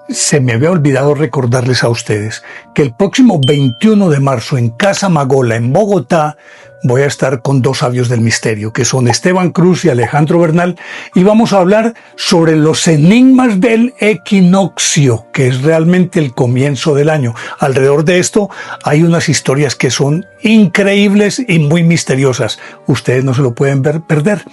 Se me había olvidado recordarles a ustedes que el próximo 21 de marzo en Casa Magola, en Bogotá, voy a estar con dos sabios del misterio, que son Esteban Cruz y Alejandro Bernal, y vamos a hablar sobre los enigmas del equinoccio, que es realmente el comienzo del año. Alrededor de esto hay unas historias que son increíbles y muy misteriosas. Ustedes no se lo pueden perder.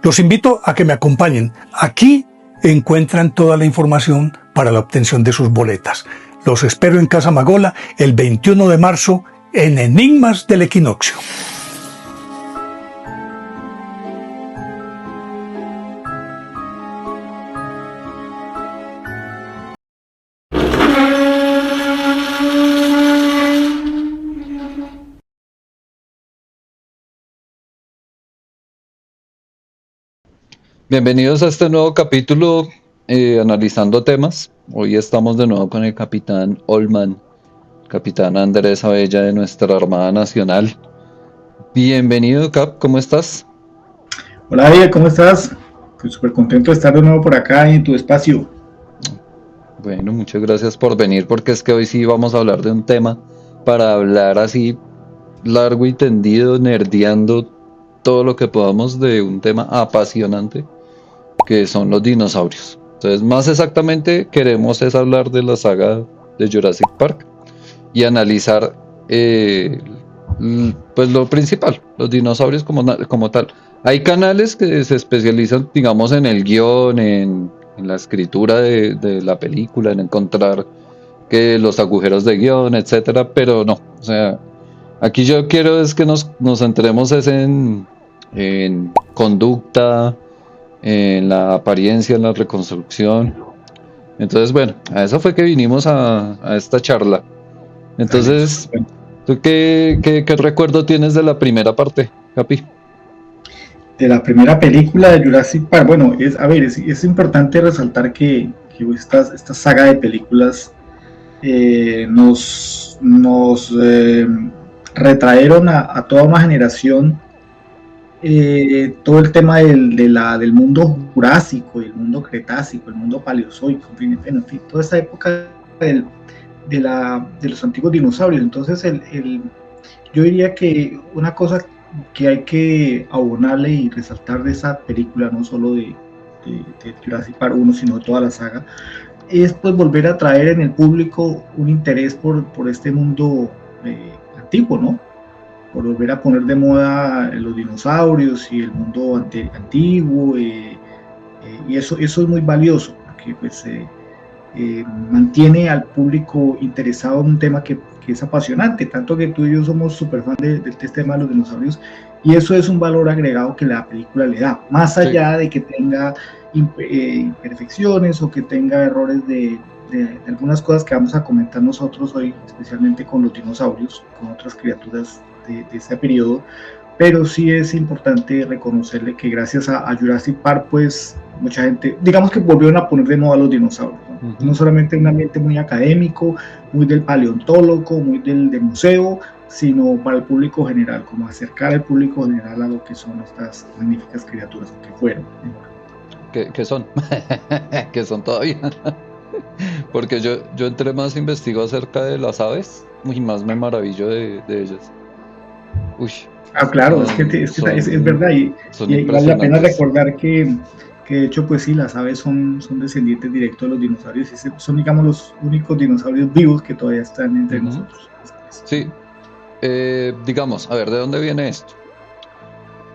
Los invito a que me acompañen. Aquí encuentran toda la información para la obtención de sus boletas. Los espero en Casa Magola el 21 de marzo en Enigmas del Equinoccio. Bienvenidos a este nuevo capítulo analizando temas. Hoy estamos de nuevo con el capitán Olman, capitán Andrés Abella de nuestra Armada Nacional. Bienvenido, Cap, ¿cómo estás? Hola, David, ¿cómo estás? Pues súper contento de estar de nuevo por acá en tu espacio. Bueno, muchas gracias por venir, porque es que hoy sí vamos a hablar de un tema para hablar así largo y tendido, nerdeando todo lo que podamos de un tema apasionante que son los dinosaurios. Entonces, más exactamente, queremos es hablar de la saga de Jurassic Park y analizar pues lo principal, los dinosaurios como tal. Hay canales que se especializan, digamos, en el guión, en la escritura de la película, en encontrar que los agujeros de guión, etcétera, pero no, o sea, aquí yo quiero es que nos centremos es en conducta, en la apariencia, en la reconstrucción. Entonces, bueno, a eso fue que vinimos a esta charla. Entonces, ¿tú qué recuerdo tienes de la primera parte, Capi? De la primera película de Jurassic Park, bueno, es importante resaltar que esta saga de películas nos retrajeron a toda una generación todo el tema del mundo jurásico, el mundo cretácico, el mundo paleozoico, en fin, toda esta época de los antiguos dinosaurios. Entonces, yo diría que una cosa que hay que abonarle y resaltar de esa película, no solo de Jurassic Park 1, sino de toda la saga, es pues volver a traer en el público un interés por este mundo antiguo, ¿no? Por volver a poner de moda los dinosaurios y el mundo antiguo, y eso es muy valioso, porque pues mantiene al público interesado en un tema que es apasionante, tanto que tú y yo somos súper fan de este tema de los dinosaurios, y eso es un valor agregado que la película le da, más allá de que tenga imperfecciones o que tenga errores de algunas cosas que vamos a comentar nosotros hoy, especialmente con los dinosaurios, con otras criaturas de este periodo, pero sí es importante reconocerle que gracias a Jurassic Park, pues mucha gente, digamos que volvieron a poner de moda los dinosaurios, ¿no? No solamente en un ambiente muy académico, muy del paleontólogo, muy del museo, sino para el público general, como acercar al público general a lo que son estas magníficas criaturas que fueron. ¿Qué son? ¿Qué son todavía? Porque yo entre más investigo acerca de las aves, y más me maravillo de ellas. Uy, claro, es verdad, y vale la pena recordar que de hecho, pues sí, las aves son descendientes directos de los dinosaurios, y son, digamos, los únicos dinosaurios vivos que todavía están entre nosotros. Sí, digamos, a ver, ¿de dónde viene esto?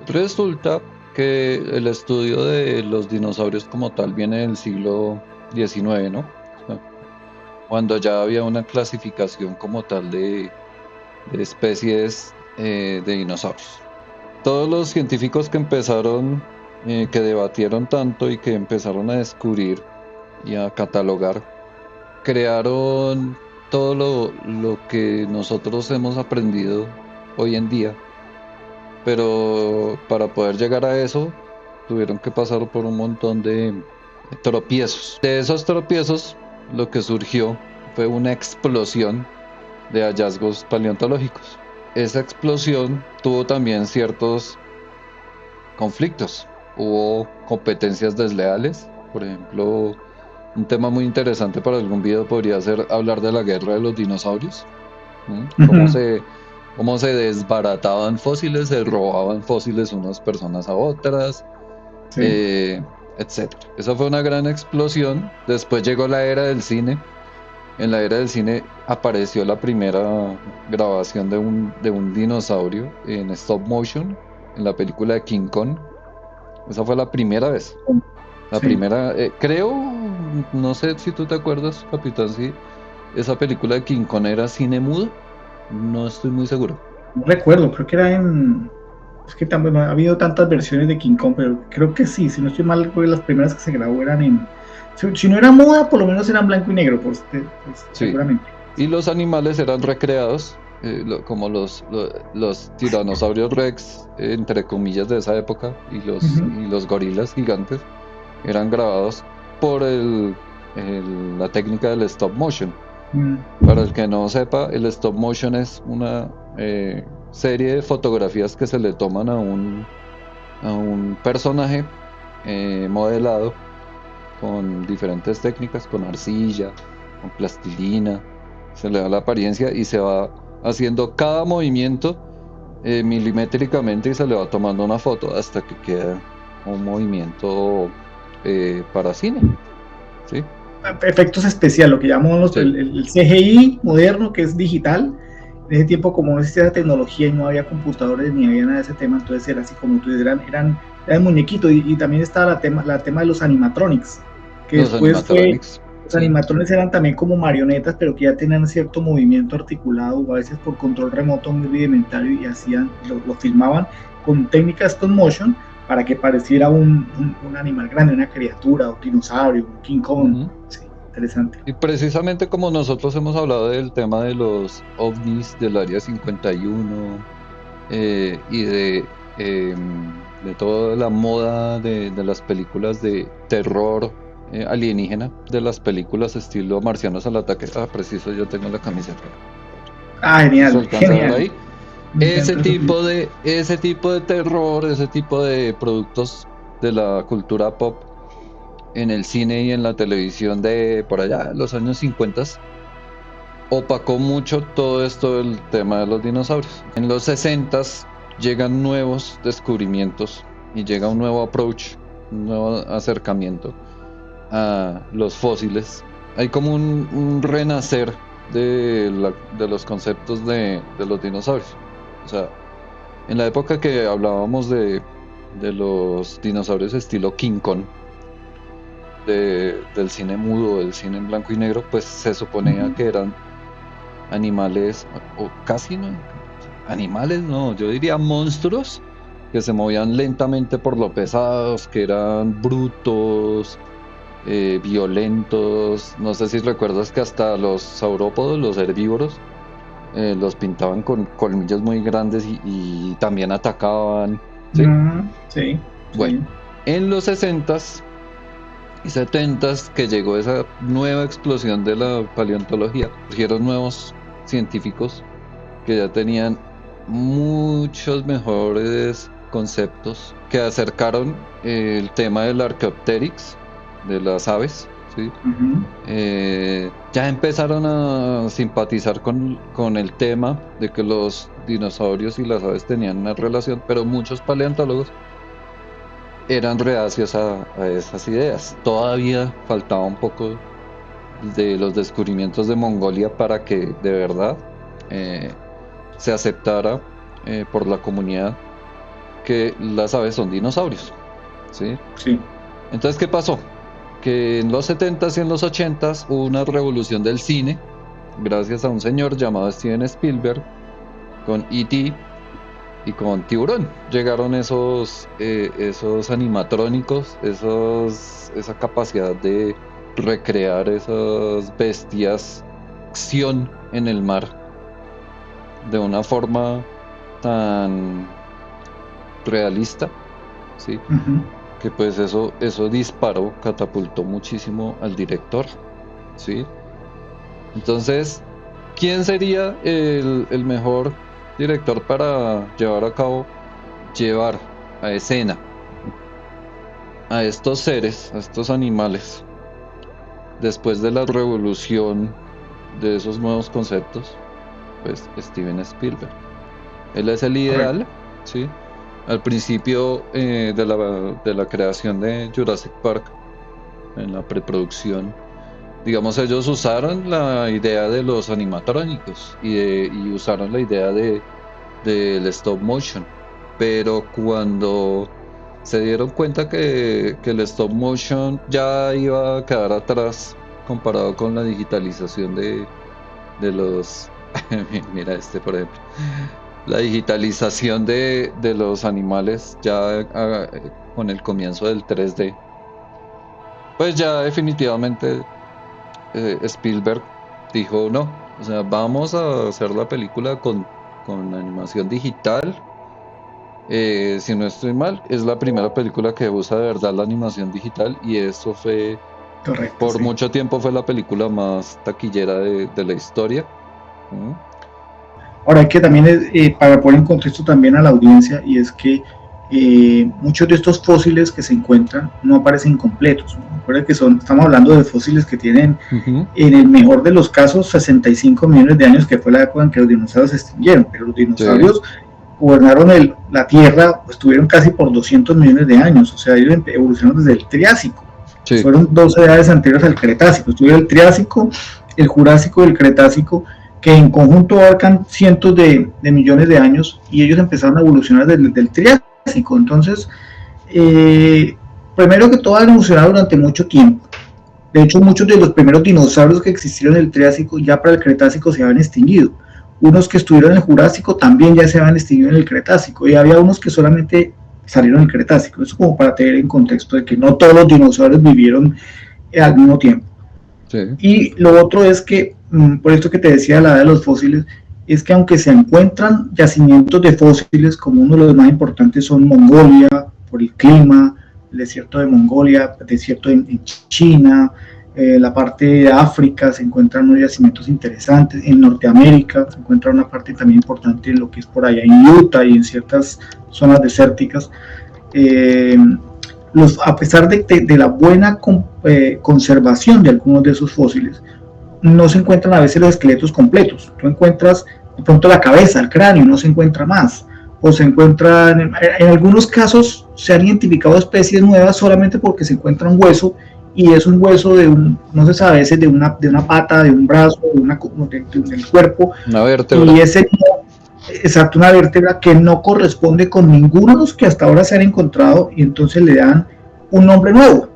Resulta que el estudio de los dinosaurios como tal viene del siglo XIX, ¿no? O sea, cuando ya había una clasificación como tal de especies de dinosaurios. Todos los científicos que empezaron, que debatieron tanto y que empezaron a descubrir y a catalogar, crearon todo lo que nosotros hemos aprendido hoy en día, pero para poder llegar a eso tuvieron que pasar por un montón de tropiezos. De esos tropiezos lo que surgió fue una explosión de hallazgos paleontológicos. Esa explosión tuvo también ciertos conflictos. Hubo competencias desleales, por ejemplo, un tema muy interesante para algún video podría ser hablar de la guerra de los dinosaurios. Cómo se desbarataban fósiles, se robaban fósiles unas personas a otras, Sí. etcétera. Esa fue una gran explosión. Después llegó la era del cine. En la era del cine apareció la primera grabación de un dinosaurio en stop motion en la película de King Kong. Esa fue la primera vez. La Sí. primera, creo, no sé si tú te acuerdas, capitán, si esa película de King Kong era cine mudo. No estoy muy seguro. No recuerdo, creo que era en. Es que también ha habido tantas versiones de King Kong, pero creo que sí, si no estoy mal, creo que las primeras que se grabó eran en. Si no era muda, por lo menos eran blanco y negro, pues, Sí. seguramente. Y los animales eran recreados, como los tiranosaurios rex, entre comillas, de esa época, y los gorilas gigantes, eran grabados por la técnica del stop motion. Para el que no sepa, el stop motion es una serie de fotografías que se le toman a un personaje modelado con diferentes técnicas, con arcilla, con plastilina, se le da la apariencia y se va haciendo cada movimiento milimétricamente y se le va tomando una foto hasta que queda un movimiento para cine, ¿sí? Efectos especiales, lo que llamamos Sí. el CGI moderno, que es digital. En ese tiempo, como no existía tecnología y no había computadores ni había nada de ese tema, entonces era así como tú dices, eran muñequitos. Y también estaba la tema de los animatronics, que Los después fue. animatronics, Los sí. animatrones eran también como marionetas, pero que ya tenían cierto movimiento articulado, a veces por control remoto muy rudimentario, y lo filmaban con técnicas stop motion para que pareciera un animal grande, una criatura, un dinosaurio, un King Kong. Sí, interesante. Y precisamente como nosotros hemos hablado del tema de los ovnis del Área 51 y de toda la moda de las películas de terror alienígena, de las películas estilo Marcianos al Ataque. Preciso, yo tengo la camiseta. Genial, ¿Se alcanza a ver ahí? Ese tipo de terror, ese tipo de productos de la cultura pop en el cine y en la televisión de por allá, los años 50, opacó mucho todo esto del tema de los dinosaurios. En los 60 llegan nuevos descubrimientos y llega un nuevo approach, un nuevo acercamiento a los fósiles. Hay como un renacer de los conceptos de los dinosaurios. O sea, en la época que hablábamos de los dinosaurios estilo King Kong, del cine mudo, del cine en blanco y negro, pues se suponía que eran animales, o casi no, animales no, yo diría monstruos que se movían lentamente por lo pesados, que eran brutos, violentos. No sé si recuerdas que hasta los saurópodos, los herbívoros, los pintaban con colmillos muy grandes y también atacaban, ¿sí? Sí. Bueno, en los 60s y 70s, que llegó esa nueva explosión de la paleontología, surgieron nuevos científicos que ya tenían muchos mejores conceptos, que acercaron el tema del Archaeopteryx, de las aves, ¿sí? Ya empezaron a simpatizar con el tema de que los dinosaurios y las aves tenían una relación, pero muchos paleontólogos eran reacios a esas ideas. Todavía faltaba un poco de los descubrimientos de Mongolia para que de verdad se aceptara por la comunidad que las aves son dinosaurios, ¿sí? Sí. Entonces, ¿qué pasó? Que en los 70s y en los 80s hubo una revolución del cine gracias a un señor llamado Steven Spielberg con E.T. y con Tiburón. Llegaron esos animatrónicos, esa capacidad de recrear esas bestias, acción en el mar de una forma tan realista, ¿sí? Que pues eso disparó, catapultó muchísimo al director, ¿sí? Entonces, ¿quién sería el mejor director para llevar a escena a estos seres, a estos animales después de la revolución de esos nuevos conceptos, pues Steven Spielberg. Él es el ideal, ¿sí? Al principio de la creación de Jurassic Park, en la preproducción, digamos, ellos usaron la idea de los animatrónicos y usaron la idea del stop motion, pero cuando se dieron cuenta que el stop motion ya iba a quedar atrás comparado con la digitalización de los mira por ejemplo, la digitalización de los animales ya con el comienzo del 3D, pues ya definitivamente Spielberg dijo no, o sea, vamos a hacer la película con animación digital. Si no estoy mal, es la primera película que usa de verdad la animación digital, y eso fue, Correcto, por sí. mucho tiempo fue la película más taquillera de la historia. Ahora hay que también, para poner en contexto también a la audiencia, y es que muchos de estos fósiles que se encuentran no aparecen completos, ¿no? Recuerden que estamos hablando de fósiles que tienen, en el mejor de los casos, 65 millones de años, que fue la época en que los dinosaurios se extinguieron, pero los dinosaurios gobernaron la Tierra, pues tuvieron casi por 200 millones de años, o sea, ellos evolucionaron desde el Triásico. Sí. Fueron 2 edades anteriores al Cretácico, estuvieron el Triásico, el Jurásico y el Cretácico, que en conjunto abarcan cientos de millones de años, y ellos empezaron a evolucionar desde el Triásico. Entonces, primero que todo, han evolucionado durante mucho tiempo. De hecho, muchos de los primeros dinosaurios que existieron en el Triásico ya para el Cretácico se habían extinguido. Unos que estuvieron en el Jurásico también ya se habían extinguido en el Cretácico, y había unos que solamente salieron en el Cretácico. Eso como para tener en contexto de que no todos los dinosaurios vivieron al mismo tiempo. Sí. Y lo otro es que, por esto que te decía la edad de los fósiles, es que aunque se encuentran yacimientos de fósiles, como uno de los más importantes son Mongolia, por el clima, el desierto de Mongolia, el desierto en China, la parte de África, se encuentran unos yacimientos interesantes, en Norteamérica se encuentra una parte también importante en lo que es por allá en Utah y en ciertas zonas desérticas. A pesar de la buena conservación de algunos de esos fósiles, no se encuentran a veces los esqueletos completos. Tú encuentras de pronto la cabeza, el cráneo, no se encuentra más, o se encuentran, en algunos casos se han identificado especies nuevas solamente porque se encuentra un hueso, y es un hueso no se sabe, a veces de una pata, de un brazo, del cuerpo, una vértebra. Y ese, exacto, una vértebra que no corresponde con ninguno de los que hasta ahora se han encontrado, y entonces le dan un nombre nuevo,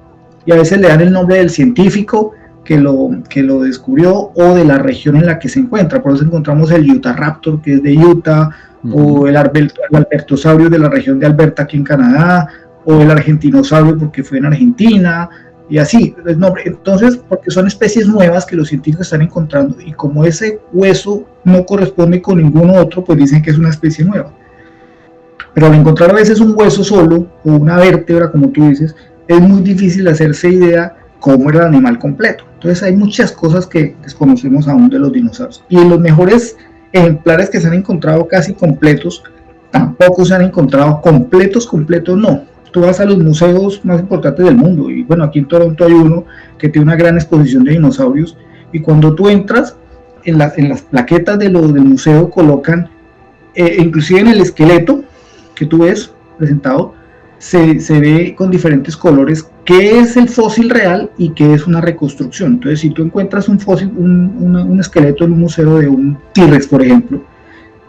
y a veces le dan el nombre del científico que lo descubrió, o de la región en la que se encuentra. Por eso encontramos el Utahraptor, que es de Utah, o el Albertosaurio de la región de Alberta, aquí en Canadá, o el Argentinosaurio porque fue en Argentina, y así, el nombre. Entonces, porque son especies nuevas que los científicos están encontrando, y como ese hueso no corresponde con ninguno otro, pues dicen que es una especie nueva. Pero al encontrar a veces un hueso solo, o una vértebra, como tú dices, es muy difícil hacerse idea cómo era el animal completo. Entonces hay muchas cosas que desconocemos aún de los dinosaurios. Y los mejores ejemplares que se han encontrado casi completos, tampoco se han encontrado completos, no. Tú vas a los museos más importantes del mundo, y bueno, aquí en Toronto hay uno que tiene una gran exposición de dinosaurios, y cuando tú entras, en las plaquetas del museo colocan, inclusive en el esqueleto que tú ves presentado, se ve con diferentes colores qué es el fósil real y qué es una reconstrucción. Entonces, si tú encuentras un fósil, un esqueleto en un museo de un T-Rex, por ejemplo,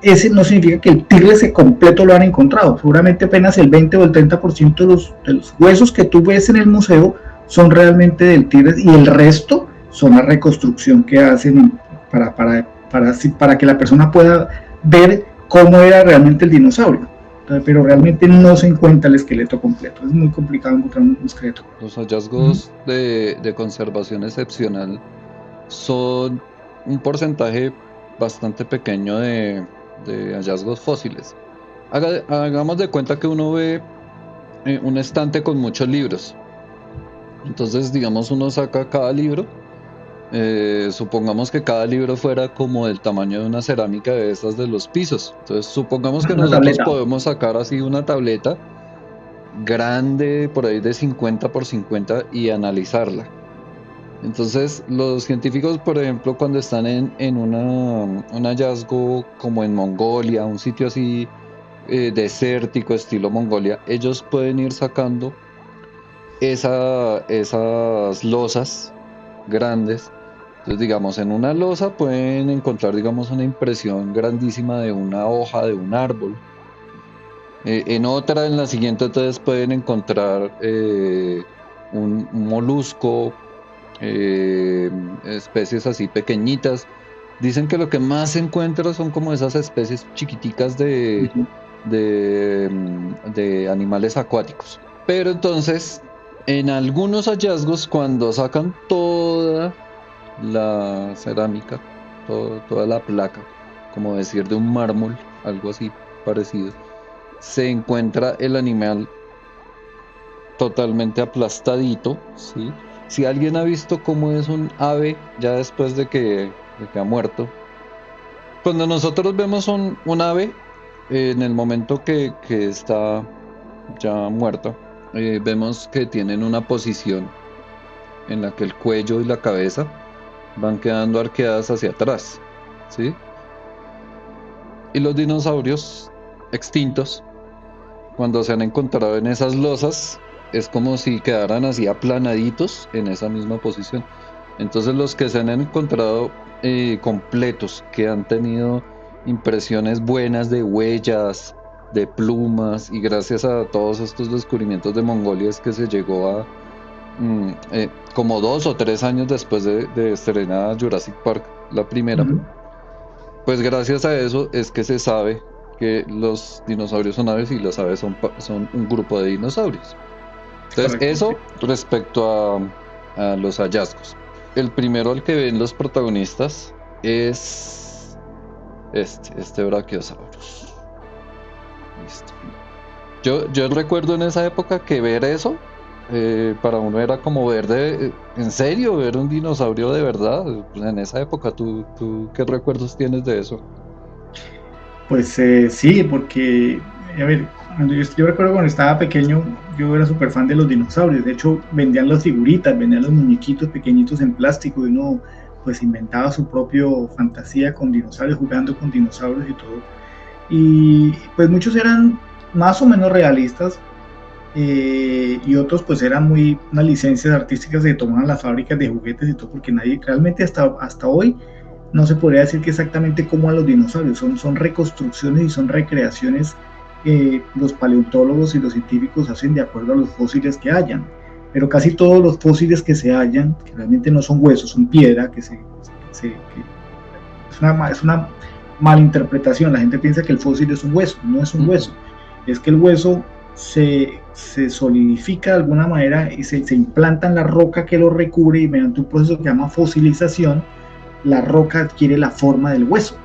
ese no significa que el T-Rex completo lo han encontrado. Seguramente apenas el 20 o el 30% de los huesos que tú ves en el museo son realmente del T-Rex, y el resto son la reconstrucción que hacen para que la persona pueda ver cómo era realmente el dinosaurio. Pero realmente no se encuentra el esqueleto completo. Es muy complicado encontrar un esqueleto. Los hallazgos de conservación excepcional son un porcentaje bastante pequeño de hallazgos fósiles. Hagamos de cuenta que uno ve un estante con muchos libros. Entonces, digamos, uno saca cada libro. Supongamos que cada libro fuera como del tamaño de una cerámica de esas de los pisos. Entonces supongamos que nosotros podemos sacar así una tableta grande, por ahí de 50 por 50, y analizarla. Entonces, los científicos, por ejemplo, cuando están en un hallazgo como en Mongolia, un sitio así desértico, estilo Mongolia, ellos pueden ir sacando esas losas grandes. Entonces, digamos, en una losa pueden encontrar, digamos, una impresión grandísima de una hoja de un árbol. En otra, en la siguiente, entonces pueden encontrar un molusco, especies así pequeñitas. Dicen que lo que más se encuentra son como esas especies chiquiticas Ujú. de animales acuáticos. Pero entonces, en algunos hallazgos, cuando sacan toda la cerámica, toda la placa, como decir de un mármol, algo así parecido, se encuentra el animal totalmente aplastadito, ¿sí? Si alguien ha visto cómo es un ave ya después de que ha muerto, cuando nosotros vemos un ave, en el momento que está ya muerta, vemos que tienen una posición en la que el cuello y la cabeza van quedando arqueadas hacia atrás, ¿sí? Y los dinosaurios extintos, cuando se han encontrado en esas losas, es como si quedaran así aplanaditos en esa misma posición. Entonces los que se han encontrado completos, que han tenido impresiones buenas de huellas, de plumas, y gracias a todos estos descubrimientos de Mongolia es que se llegó a, como 2 o 3 años después de estrenar Jurassic Park, la primera, Ujú. pues gracias a eso es que se sabe que los dinosaurios son aves y las aves son un grupo de dinosaurios. Entonces, Correcto, sí. eso respecto a los hallazgos. El primero al que ven los protagonistas es este Brachiosaurus. Listo. Yo recuerdo en esa época que ver eso, para uno era como en serio, ver un dinosaurio de verdad. Pues en esa época, ¿tú qué recuerdos tienes de eso? Pues sí, porque, a ver, yo recuerdo cuando estaba pequeño, yo era súper fan de los dinosaurios. De hecho, vendían las figuritas, vendían los muñequitos pequeñitos en plástico y uno pues inventaba su propio fantasía con dinosaurios, jugando con dinosaurios y todo. Y pues muchos eran más o menos realistas, y otros pues eran muy unas licencias artísticas que tomaban las fábricas de juguetes y todo, porque nadie realmente hasta hoy no se podría decir que exactamente cómo a los dinosaurios, son reconstrucciones y son recreaciones que los paleontólogos y los científicos hacen de acuerdo a los fósiles que hayan. Pero casi todos los fósiles que se hallan, que realmente no son huesos, son piedra, es una malinterpretación. La gente piensa que el fósil es un hueso, no es un hueso. Es que el hueso se solidifica de alguna manera y se implanta en la roca que lo recubre, y mediante un proceso que se llama fosilización, la roca adquiere la forma del hueso.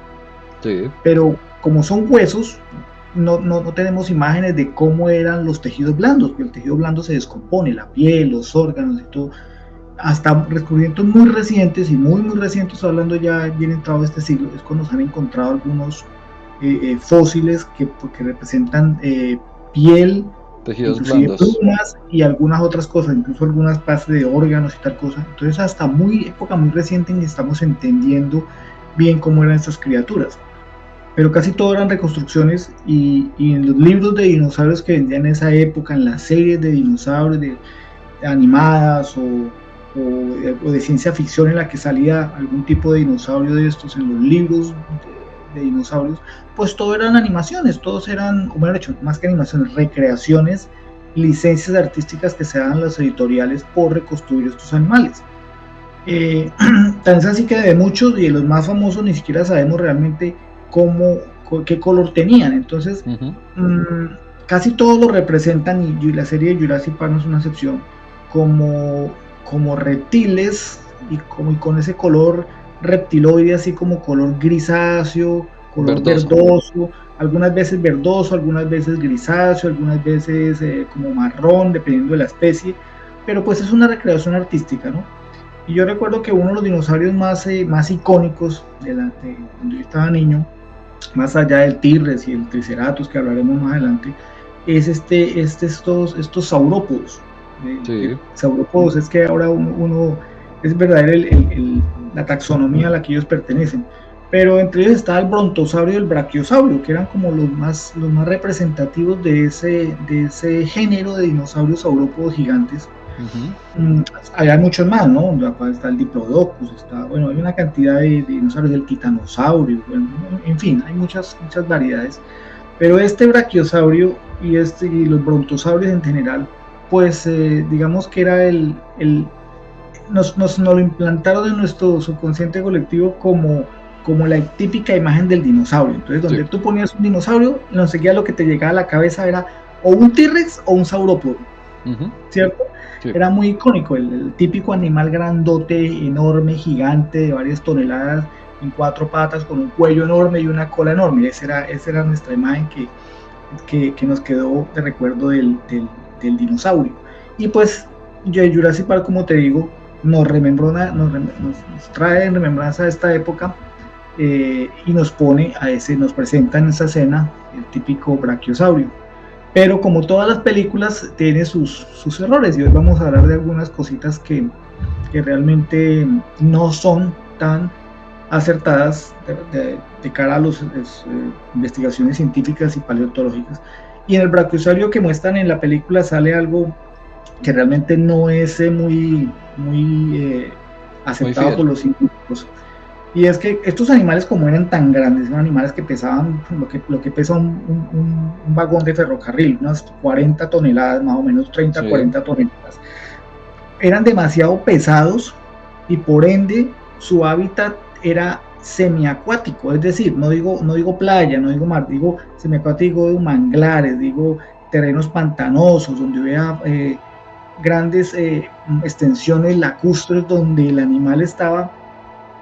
Sí. Pero como son huesos, no tenemos imágenes de cómo eran los tejidos blandos, porque el tejido blando se descompone, la piel, los órganos y todo. Hasta descubrimientos muy recientes, y muy recientes, hablando ya bien entrado este siglo, es cuando se han encontrado algunos fósiles que representan piel, Tejidos inclusive blandos. plumas y algunas otras cosas, incluso algunas partes de órganos y tal cosa. Entonces hasta época muy reciente estamos entendiendo bien cómo eran estas criaturas. Pero casi todo eran reconstrucciones, y en los libros de dinosaurios que vendían en esa época, en las series de dinosaurios de animadas o de ciencia ficción en la que salía algún tipo de dinosaurio de estos, en los libros de dinosaurios, pues todo eran animaciones, todos eran, como han hecho, más que animaciones, recreaciones, licencias artísticas que se dan las editoriales por reconstruir estos animales. Tan es así que de muchos y de los más famosos ni siquiera sabemos realmente qué color tenían. Entonces, casi todos lo representan, y la serie de Jurassic Park no es una excepción, como reptiles, y con ese color reptiloide, así como color grisáceo, color verdoso, algunas veces verdoso, algunas veces grisáceo, algunas veces como marrón, dependiendo de la especie, pero pues es una recreación artística, ¿no? Y yo recuerdo que uno de los dinosaurios más icónicos cuando yo estaba niño, más allá del T-Rex y el Triceratops, que hablaremos más adelante, es estos saurópodos. Sí. Saurópodos es que ahora uno es verdadero la taxonomía a la que ellos pertenecen. Pero entre ellos está el brontosaurio y el brachiosaurio, que eran como los más representativos de ese género de dinosaurios saurópodos gigantes. Hay muchos más, ¿no? Está el Diplodocus, hay una cantidad de dinosaurios, el titanosaurio, bueno, en fin, hay muchas variedades. Pero este brachiosaurio y los brontosaurios en general, pues digamos que era nos lo implantaron en nuestro subconsciente colectivo como la típica imagen del dinosaurio. Entonces, donde tú ponías un dinosaurio, enseguida lo que te llegaba a la cabeza era o un T-Rex o un saurópodo, ¿cierto? Sí. Era muy icónico, el típico animal grandote, enorme, gigante, de varias toneladas, en 4 patas, con un cuello enorme y una cola enorme. Esa era nuestra imagen que nos quedó de recuerdo del dinosaurio. Y pues Jurassic Park, como te digo, nos trae en remembranza de esta época, y nos presenta en esa escena el típico brachiosaurio. Pero como todas las películas, tiene sus errores, y hoy vamos a hablar de algunas cositas que realmente no son tan acertadas de cara a las investigaciones científicas y paleontológicas. Y en el brachiosaurio que muestran en la película sale algo que realmente no es muy aceptado por los científicos. Y es que estos animales, como eran tan grandes, eran animales que pesaban lo que pesa un vagón de ferrocarril, unas 40 toneladas, más o menos 30, 40 toneladas. Eran demasiado pesados y por ende su hábitat era semiacuático, es decir, no digo playa, no digo mar, digo semiacuático, digo manglares, digo terrenos pantanosos, donde hubiera grandes extensiones lacustres, donde el animal estaba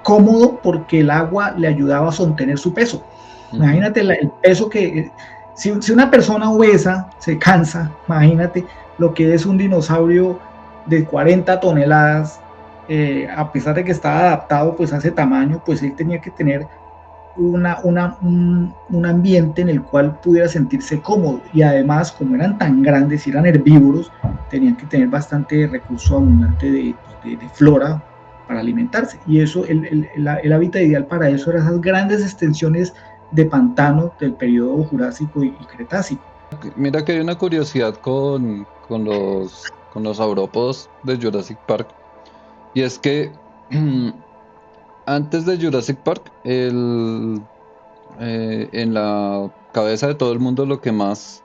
cómodo porque el agua le ayudaba a sostener su peso. Imagínate el peso que... Si una persona obesa se cansa, imagínate lo que es un dinosaurio de 40 toneladas, a pesar de que estaba adaptado pues a ese tamaño, pues él tenía que tener un ambiente en el cual pudiera sentirse cómodo, y además, como eran tan grandes y eran herbívoros, tenían que tener bastante recurso abundante de flora para alimentarse, y eso, el hábitat ideal para eso eran esas grandes extensiones de pantano del periodo Jurásico y Cretácico. Mira que hay una curiosidad con los saurópodos de Jurassic Park, y es que antes de Jurassic Park, en la cabeza de todo el mundo lo que más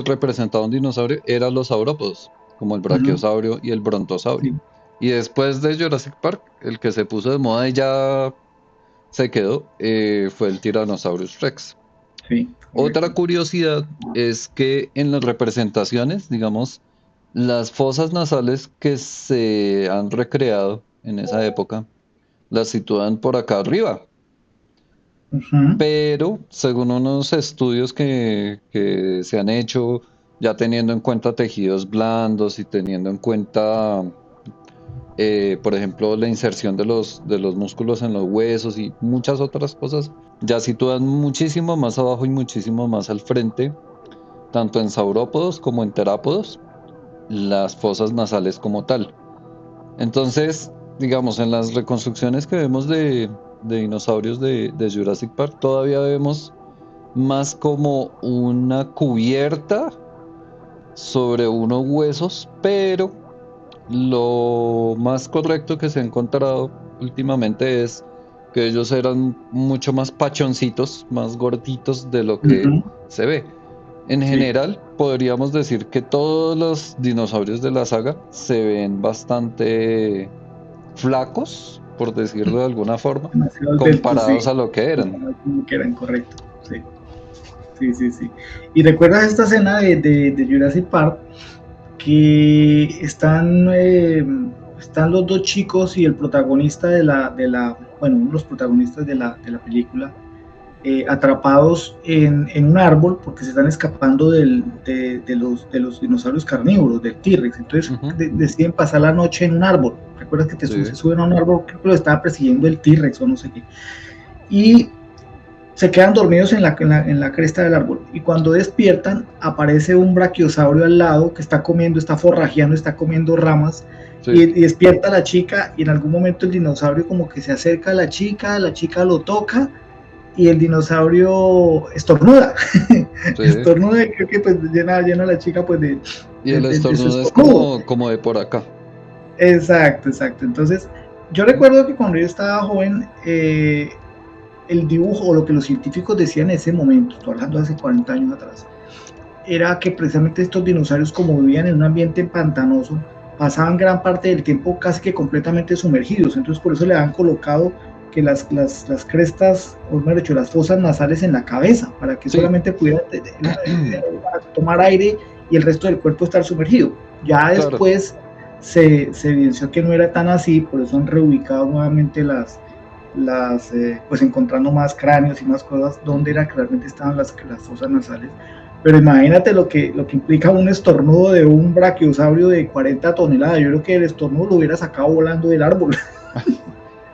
representaba un dinosaurio eran los saurópodos, como el brachiosaurio y el brontosaurio. Sí. Y después de Jurassic Park, el que se puso de moda y ya se quedó, fue el Tyrannosaurus Rex. Sí. Otra curiosidad es que en las representaciones, digamos, las fosas nasales que se han recreado en esa época, las sitúan por acá arriba. Pero según unos estudios que se han hecho, ya teniendo en cuenta tejidos blandos y teniendo en cuenta, por ejemplo, la inserción de los músculos en los huesos y muchas otras cosas, ya sitúan muchísimo más abajo y muchísimo más al frente, tanto en saurópodos como en terápodos, las fosas nasales como tal. Entonces, digamos, en las reconstrucciones que vemos de dinosaurios de Jurassic Park, todavía vemos más como una cubierta sobre unos huesos, pero lo más correcto que se ha encontrado últimamente es que ellos eran mucho más pachoncitos, más gorditos de lo que se ve. En general, podríamos decir que todos los dinosaurios de la saga se ven bastante flacos, por decirlo de alguna forma, comparados a lo que eran. Correcto, sí. ¿Y recuerdas esta escena de Jurassic Park que están los dos chicos y el protagonista uno de los protagonistas de la película, atrapados en un árbol porque se están escapando de los dinosaurios carnívoros, del T-Rex? Entonces deciden pasar la noche en un árbol. ¿Recuerdas que se suben a un árbol? Creo que lo estaba persiguiendo el T-Rex o no sé qué. Y se quedan dormidos en la cresta del árbol, y cuando despiertan aparece un brachiosaurio al lado que está comiendo, está forrajeando, está comiendo ramas, Sí, y despierta a la chica, y en algún momento el dinosaurio como que se acerca a la chica lo toca, y el dinosaurio estornuda, sí. estornuda, y creo que pues llena a la chica pues Y el de su estornudo es estornudo. como de por acá. Exacto. Entonces, yo recuerdo que cuando yo estaba joven, el dibujo, o lo que los científicos decían en ese momento, estoy hablando de hace 40 años atrás, era que precisamente estos dinosaurios, como vivían en un ambiente pantanoso, pasaban gran parte del tiempo casi que completamente sumergidos. Entonces por eso le han colocado que las crestas, o mejor dicho, las fosas nasales en la cabeza, para que Sí, solamente pudieran tomar aire y el resto del cuerpo estar sumergido. Ya claro. después se evidenció que no era tan así, por eso han reubicado nuevamente pues encontrando más cráneos y más cosas donde era que realmente estaban las fosas nasales. Pero imagínate lo que implica un estornudo de un brachiosaurio de 40 toneladas. Yo creo que el estornudo lo hubiera sacado volando del árbol.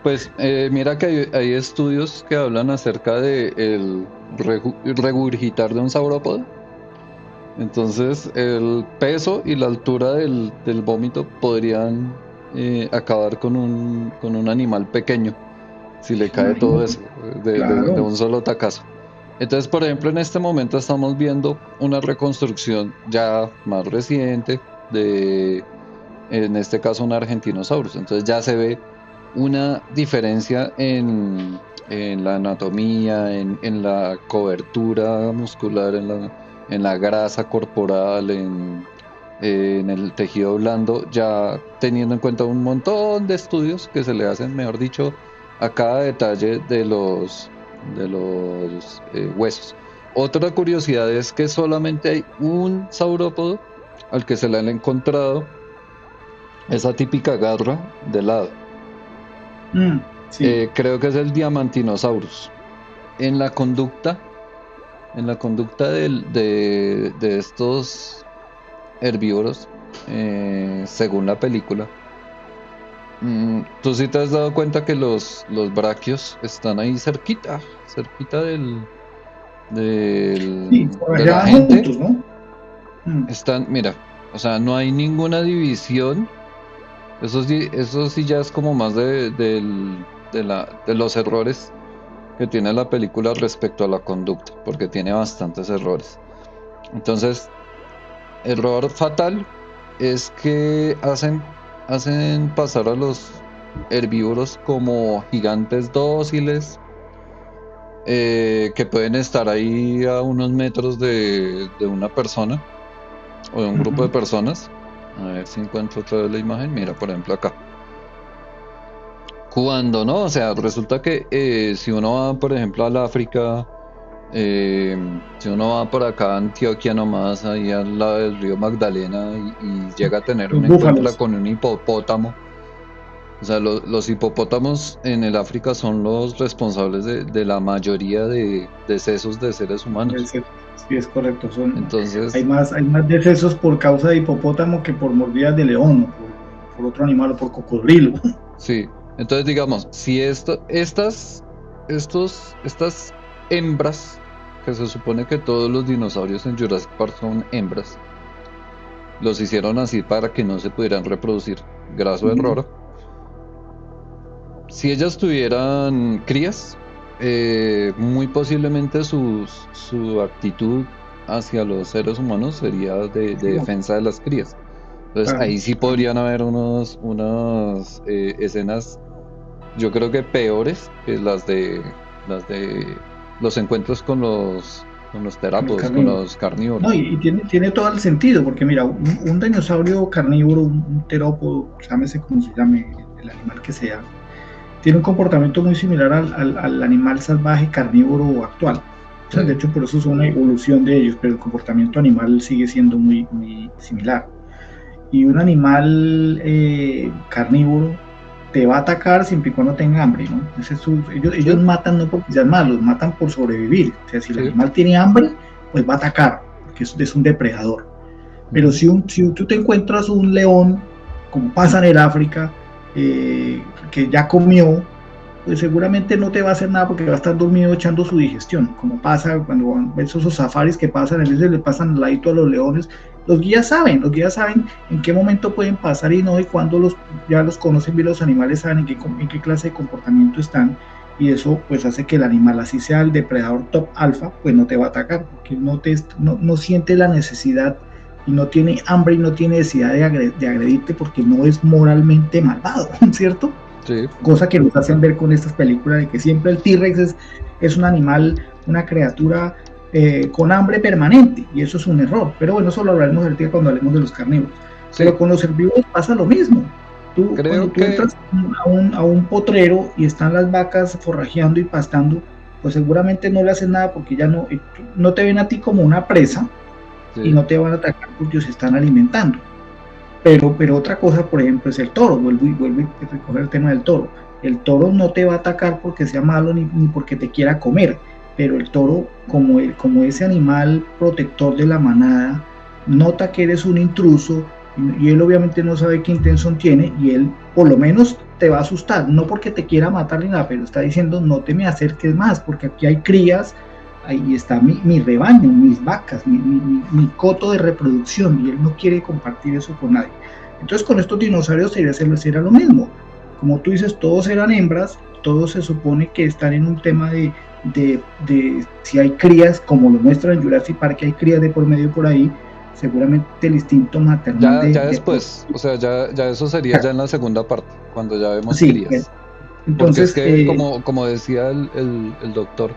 Pues mira que hay estudios que hablan acerca de el regurgitar de un saurópodo. Entonces el peso y la altura del vómito podrían acabar con un animal pequeño si le cae todo Imagínate, eso de claro. un solo tacazo. Entonces, por ejemplo, en este momento estamos viendo una reconstrucción ya más reciente en este caso, un Argentinosaurus. Entonces ya se ve una diferencia en la anatomía, en la cobertura muscular, en la grasa corporal, en el tejido blando, ya teniendo en cuenta un montón de estudios que se le hacen, mejor dicho, a cada detalle de los huesos. Otra curiosidad es que solamente hay un saurópodo al que se le han encontrado esa típica garra de lado. Sí. Creo que es el Diamantinosaurus. En la conducta, de estos herbívoros, según la película, tú sí te has dado cuenta que los braquios están ahí cerquita Sí, de la trabajaban gente. juntos, ¿no? Están, mira, o sea, no hay ninguna división. Eso sí ya es como más de los errores que tiene la película respecto a la conducta, porque tiene bastantes errores. Entonces, error fatal es que hacen pasar a los herbívoros como gigantes dóciles, que pueden estar ahí a unos metros de una persona o de un grupo de personas. A ver si encuentro otra vez la imagen. Mira, por ejemplo, acá. Cuando no, o sea, resulta que si uno va, por ejemplo, al África, si uno va por acá a Antioquia nomás, ahí al lado del río Magdalena, y llega a tener Los un encuentro búfalos. con un hipopótamo. O sea, los hipopótamos en el África son los responsables de la mayoría de decesos de seres humanos. Sí, es correcto. Hay Entonces, más, hay más decesos por causa de hipopótamo que por mordidas de león, o por otro animal, o por cocodrilo. sí. Entonces, digamos, si estas hembras, que se supone que todos los dinosaurios en Jurassic Park son hembras, los hicieron así para que no se pudieran reproducir, graso error. Si ellas tuvieran crías, muy posiblemente su actitud hacia los seres humanos sería de defensa de las crías. Entonces Claro, ahí sí claro. podrían haber unas escenas, yo creo que peores que las de los encuentros con los Con los terápodos, con carnívoros. los carnívoros. No, y tiene todo el sentido, porque mira, un dinosaurio carnívoro, un terópodo, llámese como se llame, el animal que sea, tiene un comportamiento muy similar al animal salvaje carnívoro actual. O sea, Sí, de hecho, por eso es una evolución de ellos, pero el comportamiento animal sigue siendo muy, muy similar. Y un animal carnívoro te va a atacar siempre y cuando tenga hambre, ¿no? Ellos sí, matan no porque sean malos, matan por sobrevivir. O sea, si el sí. animal tiene hambre, pues va a atacar, porque es un depredador. Pero Ujú. si tú te encuentras un león, como pasa en el África, que ya comió, pues seguramente no te va a hacer nada porque va a estar dormido echando su digestión, como pasa cuando ves esos safaris que pasan, a veces le pasan al ladito a los leones. Los guías saben en qué momento pueden pasar y no, y cuando ya los conocen bien los animales, saben en qué clase de comportamiento están, y eso pues hace que el animal, así sea el depredador top alfa, pues no te va a atacar, porque no siente la necesidad y no tiene hambre y no tiene necesidad de agredirte porque no es moralmente malvado, ¿cierto? Sí. Cosa que nos hacen ver con estas películas de que siempre el T-Rex es un animal, una criatura con hambre permanente, y eso es un error. Pero bueno, eso lo hablaremos ahorita cuando hablemos de los carnívoros. Sí. Pero con los herbívoros pasa lo mismo. Cuando tú entras a un potrero y están las vacas forrajeando y pastando, pues seguramente no le hacen nada porque ya no te ven a ti como una presa, sí, y no te van a atacar porque se están alimentando. Pero otra cosa, por ejemplo, es el toro. Vuelvo a recoger el tema del toro. El toro no te va a atacar porque sea malo ni porque te quiera comer, pero el toro, como ese animal protector de la manada, nota que eres un intruso y él obviamente no sabe qué intención tiene, y él por lo menos te va a asustar, no porque te quiera matar ni nada, pero está diciendo no te me acerques más porque aquí hay crías, ahí está mi rebaño, mis vacas, mi coto de reproducción, y él no quiere compartir eso con nadie. Entonces con estos dinosaurios sería lo mismo. Como tú dices, todos eran hembras, todos se supone que están en un tema de si hay crías, como lo muestra en Jurassic Park, que hay crías de por medio por ahí, seguramente el instinto maternal ya después, o sea, ya eso sería ya en la segunda parte, cuando ya vemos crías. Entonces, porque es que como decía el doctor,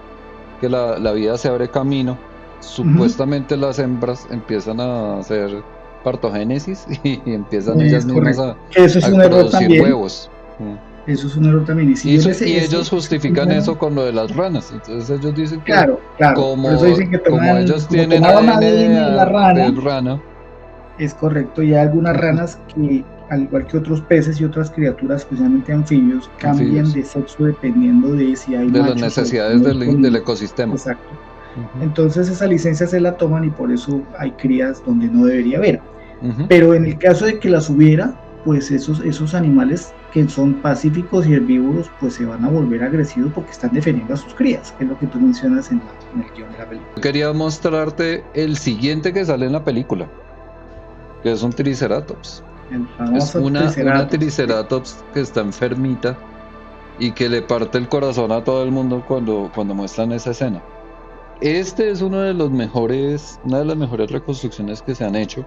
que la vida se abre camino, supuestamente las hembras empiezan a hacer partogénesis y empiezan ellas mismas a producir huevos. Eso es un error también. Y ellos justifican eso con lo de las ranas. Entonces ellos dicen que como ellos tienen ADN de rana. Es correcto, y hay algunas ranas que, al igual que otros peces y otras criaturas, especialmente anfibios, cambian de sexo dependiendo de si hay de las necesidades del ecosistema. Exacto. Entonces esa licencia se la toman y por eso hay crías donde no debería haber. Pero en el caso de que las hubiera, pues esos animales que son pacíficos y herbívoros, pues se van a volver agresivos porque están defendiendo a sus crías, que es lo que tú mencionas en el guión de la película. Quería mostrarte el siguiente que sale en la película, que es un triceratops. Es una triceratops que está enfermita y que le parte el corazón a todo el mundo cuando muestran esa escena. Este es una de las mejores reconstrucciones que se han hecho,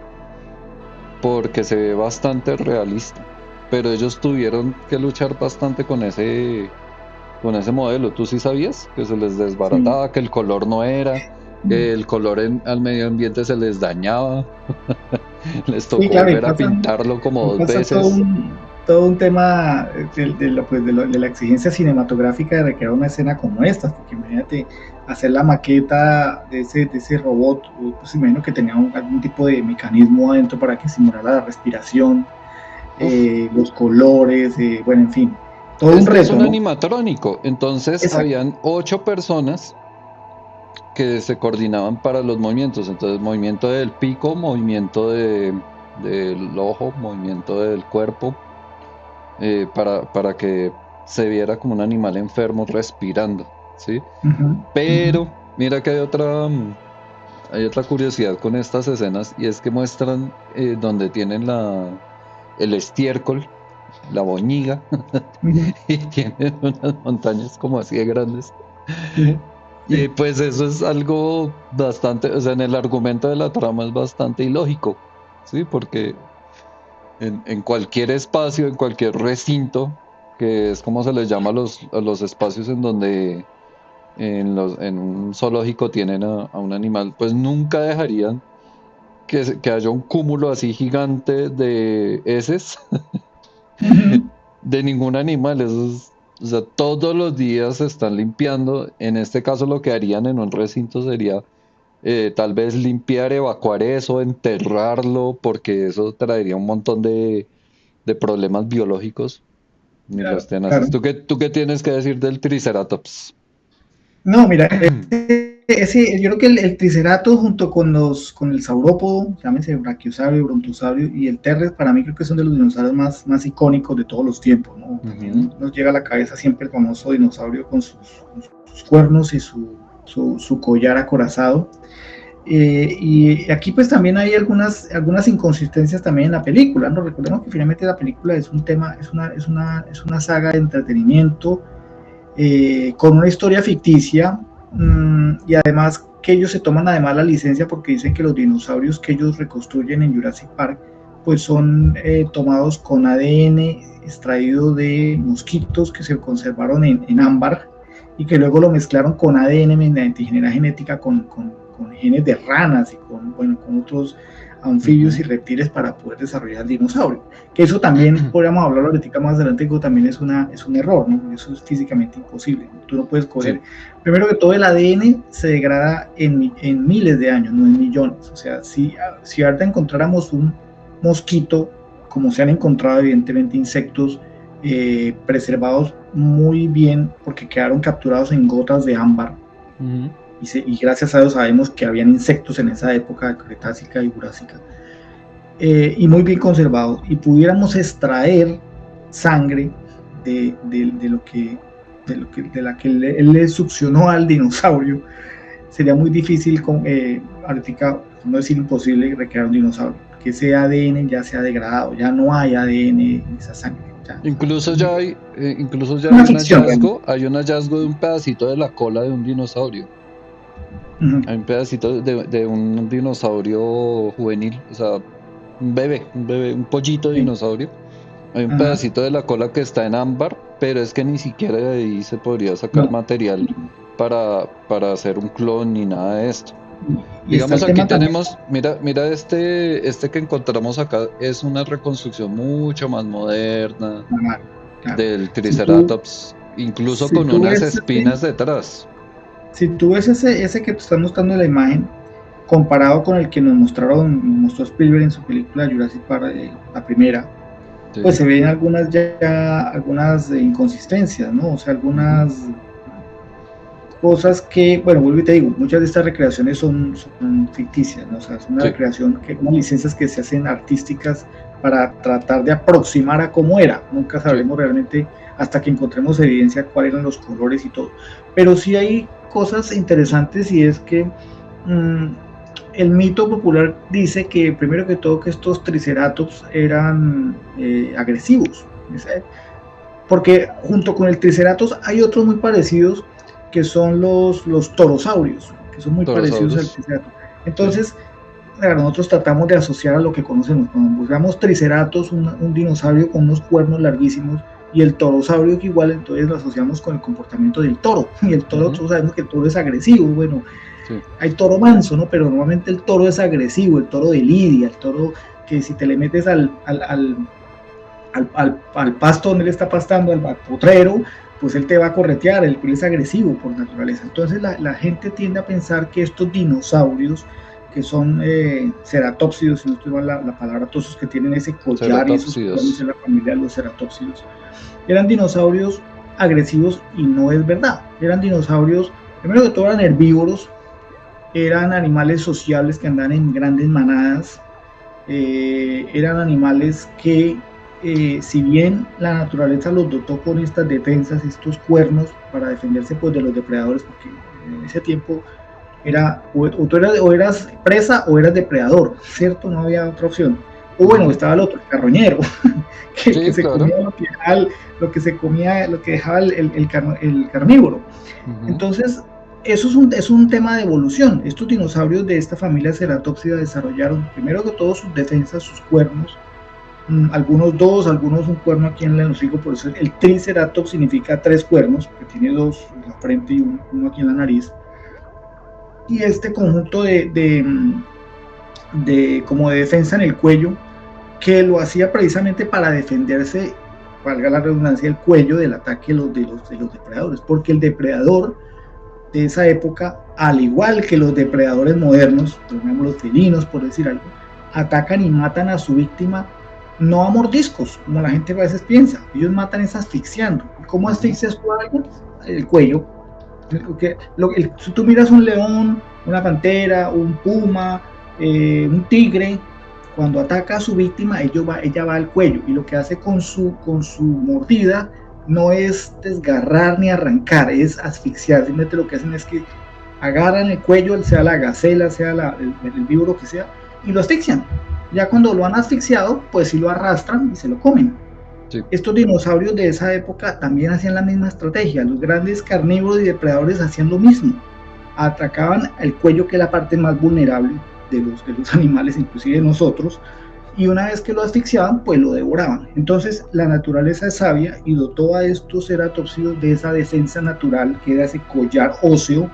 porque se ve bastante realista, pero ellos tuvieron que luchar bastante con ese modelo. ¿Tú sí sabías que se les desbarataba, sí, que el color no era, que el color al medio ambiente se les dañaba? Les tocó volver a pintarlo como 2 veces. Todo un tema de la exigencia cinematográfica de recrear una escena como esta, porque imagínate hacer la maqueta de ese robot, pues imagino que tenía algún tipo de mecanismo adentro para que simulara la respiración, los colores, bueno, en fin, todo un reto. Es un animatrónico, entonces exacto, habían 8 personas que se coordinaban para los movimientos. Entonces movimiento del pico, movimiento del ojo, movimiento del cuerpo, para que se viera como un animal enfermo respirando, ¿sí? Pero mira que hay otra curiosidad con estas escenas, y es que muestran donde tienen el estiércol, la boñiga, y tienen unas montañas como así de grandes. Y pues eso es algo bastante, o sea, en el argumento de la trama es bastante ilógico, ¿sí? Porque en cualquier espacio, en cualquier recinto, que es como se les llama a los espacios en donde en un zoológico tienen a un animal, pues nunca dejarían que haya un cúmulo así gigante de heces de ningún animal. Eso es, o sea, todos los días se están limpiando. En este caso lo que harían en un recinto sería tal vez limpiar, evacuar eso, enterrarlo, porque eso traería un montón de problemas biológicos. Ni los tenaces. ¿Tú qué tienes que decir del Triceratops? No, mira, yo creo que el Triceratops junto con el saurópodo, llámese Brachiosaurio, Brontosaurio y el T-rex, para mí creo que son de los dinosaurios más icónicos de todos los tiempos, ¿no? También nos llega a la cabeza siempre el famoso dinosaurio con sus cuernos y su collar acorazado. Y aquí pues también hay algunas inconsistencias también en la película, ¿no? Recordemos que finalmente la película es una saga de entretenimiento con una historia ficticia, y además que ellos se toman además la licencia porque dicen que los dinosaurios que ellos reconstruyen en Jurassic Park pues son tomados con ADN extraído de mosquitos que se conservaron en ámbar y que luego lo mezclaron con ADN mediante ingeniería genética con genes de ranas y con otros anfibios y reptiles para poder desarrollar el dinosaurio. Que eso también, podríamos hablarlo ahorita más adelante, que también es un error, ¿no? Eso es físicamente imposible. Tú no puedes coger. Sí. Primero que todo, el ADN se degrada en miles de años, no en millones. O sea, si ahorita encontráramos un mosquito, como se han encontrado evidentemente insectos preservados muy bien, porque quedaron capturados en gotas de ámbar, y gracias a Dios sabemos que habían insectos en esa época cretácica y jurásica, y muy bien conservados, y pudiéramos extraer sangre de la que él le succionó al dinosaurio, sería muy difícil, ahorita, no decir imposible, recrear un dinosaurio, que ese ADN ya se ha degradado, ya no hay ADN en esa sangre. Incluso ya hay un hallazgo de un pedacito de la cola de un dinosaurio. Hay un pedacito de un dinosaurio juvenil, o sea, un bebé, un pollito de dinosaurio. Hay un pedacito de la cola que está en ámbar, pero es que ni siquiera de ahí se podría sacar material para hacer un clon ni nada de esto. Digamos, aquí tenemos, mira este que encontramos acá, es una reconstrucción mucho más moderna del Triceratops, incluso con unas espinas detrás. Si tú ves ese que te están mostrando en la imagen, comparado con el que nos mostró Spielberg en su película Jurassic Park, la primera, sí, pues se ven algunas inconsistencias, ¿no? O sea, algunas cosas que, bueno, vuelvo y te digo, muchas de estas recreaciones son ficticias, ¿no? O sea, es una recreación, unas licencias que se hacen artísticas para tratar de aproximar a cómo era. Nunca sabremos realmente hasta que encontremos evidencia cuáles eran los colores y todo. Pero sí hay cosas interesantes, y es que el mito popular dice que, primero que todo, que estos triceratops eran agresivos, ¿sabes? Porque junto con el triceratops hay otros muy parecidos, que son los torosaurios, que son muy parecidos al triceratops. Entonces, nosotros tratamos de asociar a lo que conocemos. Cuando buscamos triceratops, un dinosaurio con unos cuernos larguísimos, y el torosaurio, que igual, entonces lo asociamos con el comportamiento del toro. Y el toro, todos sabemos que el toro es agresivo. Bueno, sí, hay toro manso, ¿no? Pero normalmente el toro es agresivo, el toro de lidia, el toro que si te le metes al pasto donde él está pastando, al potrero, pues él te va a corretear, él es agresivo por naturaleza. Entonces la gente tiende a pensar que estos dinosaurios, que son ceratópsidos, si no estoy mal la palabra, todos esos que tienen ese collar y esos cuernos en la familia de los ceratópsidos, eran dinosaurios agresivos, y no es verdad. Eran dinosaurios, primero que todo, eran herbívoros, eran animales sociables que andaban en grandes manadas, eran animales que, si bien la naturaleza los dotó con estas defensas, estos cuernos para defenderse pues de los depredadores, porque en ese tiempo era o tú eras presa o eras depredador, ¿cierto? No había otra opción. O bueno, estaba el otro, el carroñero, que se comía lo que dejaba el carnívoro. Entonces, eso es un tema de evolución. Estos dinosaurios de esta familia ceratópsida desarrollaron, primero que todo, sus defensas, sus cuernos, algunos dos, algunos un cuerno aquí en el hocico, por eso el triceratops significa tres cuernos, que tiene dos en la frente y uno aquí en la nariz. Y este conjunto como de defensa en el cuello, que lo hacía precisamente para defenderse, valga la redundancia, el cuello del ataque de los depredadores, porque el depredador de esa época, al igual que los depredadores modernos, por ejemplo los felinos, por decir algo, atacan y matan a su víctima no a mordiscos, como la gente a veces piensa. Ellos matan es asfixiando. ¿Cómo asfixias tú a alguien? El cuello. Si tú miras un león, una pantera, un puma, un tigre, cuando ataca a su víctima, ella va al cuello, y lo que hace con su mordida no es desgarrar ni arrancar, es asfixiar. Simplemente lo que hacen es que agarran el cuello, sea la gacela, sea el víboro que sea, y lo asfixian. Ya cuando lo han asfixiado, pues sí lo arrastran y se lo comen. Sí. Estos dinosaurios de esa época también hacían la misma estrategia. Los grandes carnívoros y depredadores hacían lo mismo. Atacaban el cuello, que es la parte más vulnerable de los animales, inclusive de nosotros, y una vez que lo asfixiaban, pues lo devoraban. Entonces la naturaleza es sabia y dotó a estos ceratópsidos de esa defensa natural, que era ese collar óseo,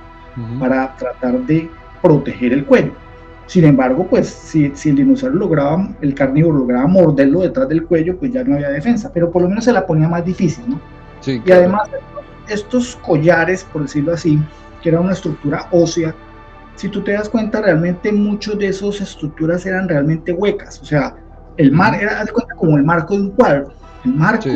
para tratar de proteger el cuello. Sin embargo, pues si el dinosaurio el carnívoro lograba morderlo detrás del cuello, pues ya no había defensa, pero por lo menos se la ponía más difícil, ¿no? Sí, claro. Y además, estos collares, por decirlo así, que era una estructura ósea, si tú te das cuenta, realmente muchos de esas estructuras eran realmente huecas. O sea, el haz de cuenta como el marco de un cuadro. El marco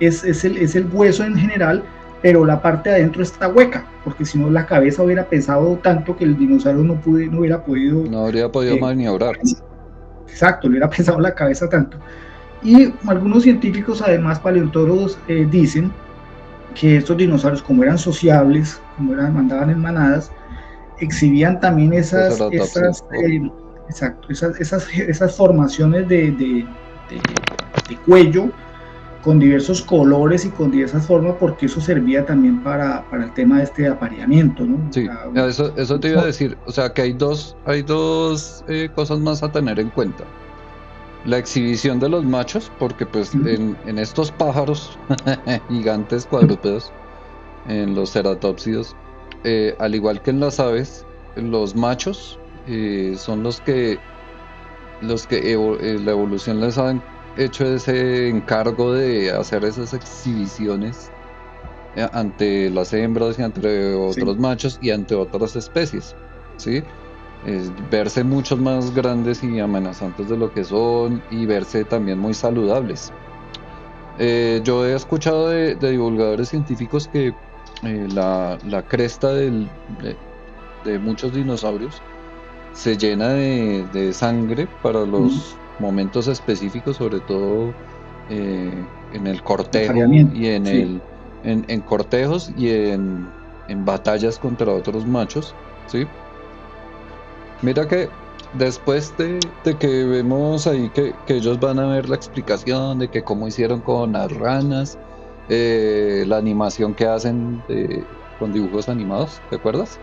es el hueso en general, pero la parte de adentro está hueca, porque si no la cabeza hubiera pesado tanto que el dinosaurio no hubiera podido... No habría podido maniobrar. Exacto, le hubiera pesado la cabeza tanto. Y algunos científicos, además paleontólogos, dicen que estos dinosaurios, como eran sociables, mandaban en manadas, exhibían también esas formaciones de cuello con diversos colores y con diversas formas, porque eso servía también para el tema de apareamiento, ¿no? Sí, eso te iba a decir. O sea, que hay dos cosas más a tener en cuenta. La exhibición de los machos, porque pues en estos pájaros gigantes cuadrúpedos, en los ceratópsidos, al igual que en las aves, los machos son los que la evolución les ha hecho ese encargo de hacer esas exhibiciones ante las hembras y ante otros machos y ante otras especies, ¿sí? Verse muchos más grandes y amenazantes de lo que son, y verse también muy saludables. Yo he escuchado de divulgadores científicos que la cresta de muchos dinosaurios se llena de sangre para los momentos específicos, sobre todo en el cortejo y en cortejos y en batallas contra otros machos, ¿sí? Mira que después de que vemos ahí que ellos van a ver la explicación de que cómo hicieron con las ranas, la animación que hacen con dibujos animados, ¿te acuerdas?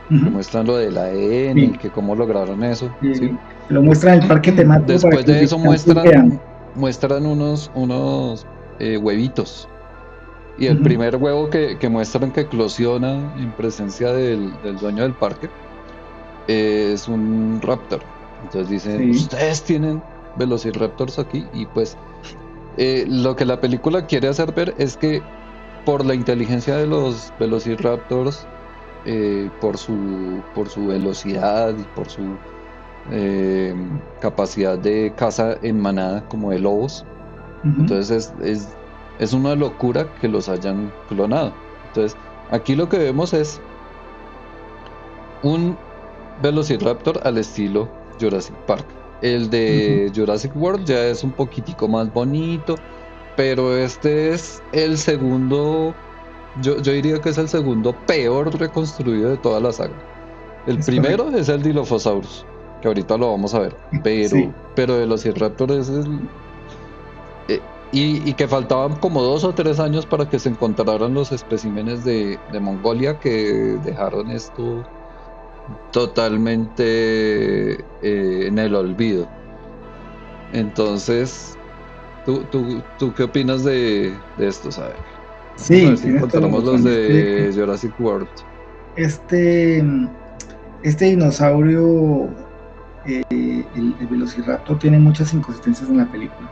Que muestran lo del ADN y que cómo lograron eso. ¿Sí? Lo muestran en el parque temático. Después de eso muestran unos huevitos. Y el primer huevo que muestran que eclosiona en presencia del dueño del parque es un raptor. Entonces dicen, ustedes tienen velociraptors aquí, y pues lo que la película quiere hacer ver es que por la inteligencia de los velociraptors, por su velocidad y por su capacidad de caza en manada como de lobos, entonces es una locura que los hayan clonado. Entonces aquí lo que vemos es un velociraptor al estilo Jurassic Park. El de Jurassic World ya es un poquitico más bonito, pero este es el segundo, yo diría que es el segundo peor reconstruido de toda la saga. El primero es el Dilophosaurus, que ahorita lo vamos a ver, pero Velociraptor es y que faltaban como 2 o 3 años para que se encontraran los especímenes de Mongolia, que dejaron esto totalmente en el olvido. Entonces, ¿tú qué opinas de esto, sabes? Sí, a ver si encontramos los de Jurassic World. Este dinosaurio, el Velociraptor, tiene muchas inconsistencias en la película.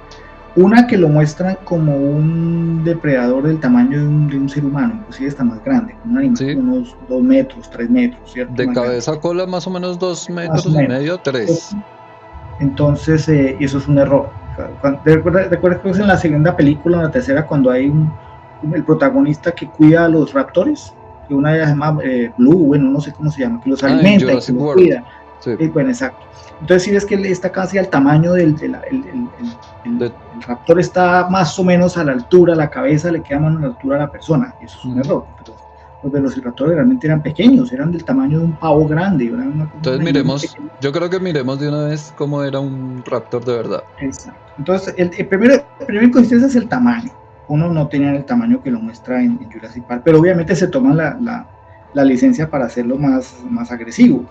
Una, que lo muestran como un depredador del tamaño de un ser humano, inclusive está más grande, un animal unos 2 metros, 3 metros, ¿cierto? De cabeza a cola más o menos 2 metros y medio, 3. Entonces, eso es un error. ¿Recuerdas que es en la segunda película, en la tercera, cuando hay el protagonista que cuida a los raptores? que una se llama Blue, bueno, no sé cómo se llama, que los en alimenta y que Jurassic los World. cuida. Sí. Bueno, exacto. Entonces si ves que está casi al tamaño el raptor está más o menos a la altura, la cabeza le queda más a la altura a la persona, y eso es un error. Pero los velociraptores realmente eran pequeños, eran del tamaño de un pavo grande. Entonces miremos, yo creo que miremos de una vez cómo era un raptor de verdad. Exacto. Entonces, el primer inconsistencia es el tamaño. Uno no tenía el tamaño que lo muestra en Jurassic Park, pero obviamente se toman la licencia para hacerlo más agresivo.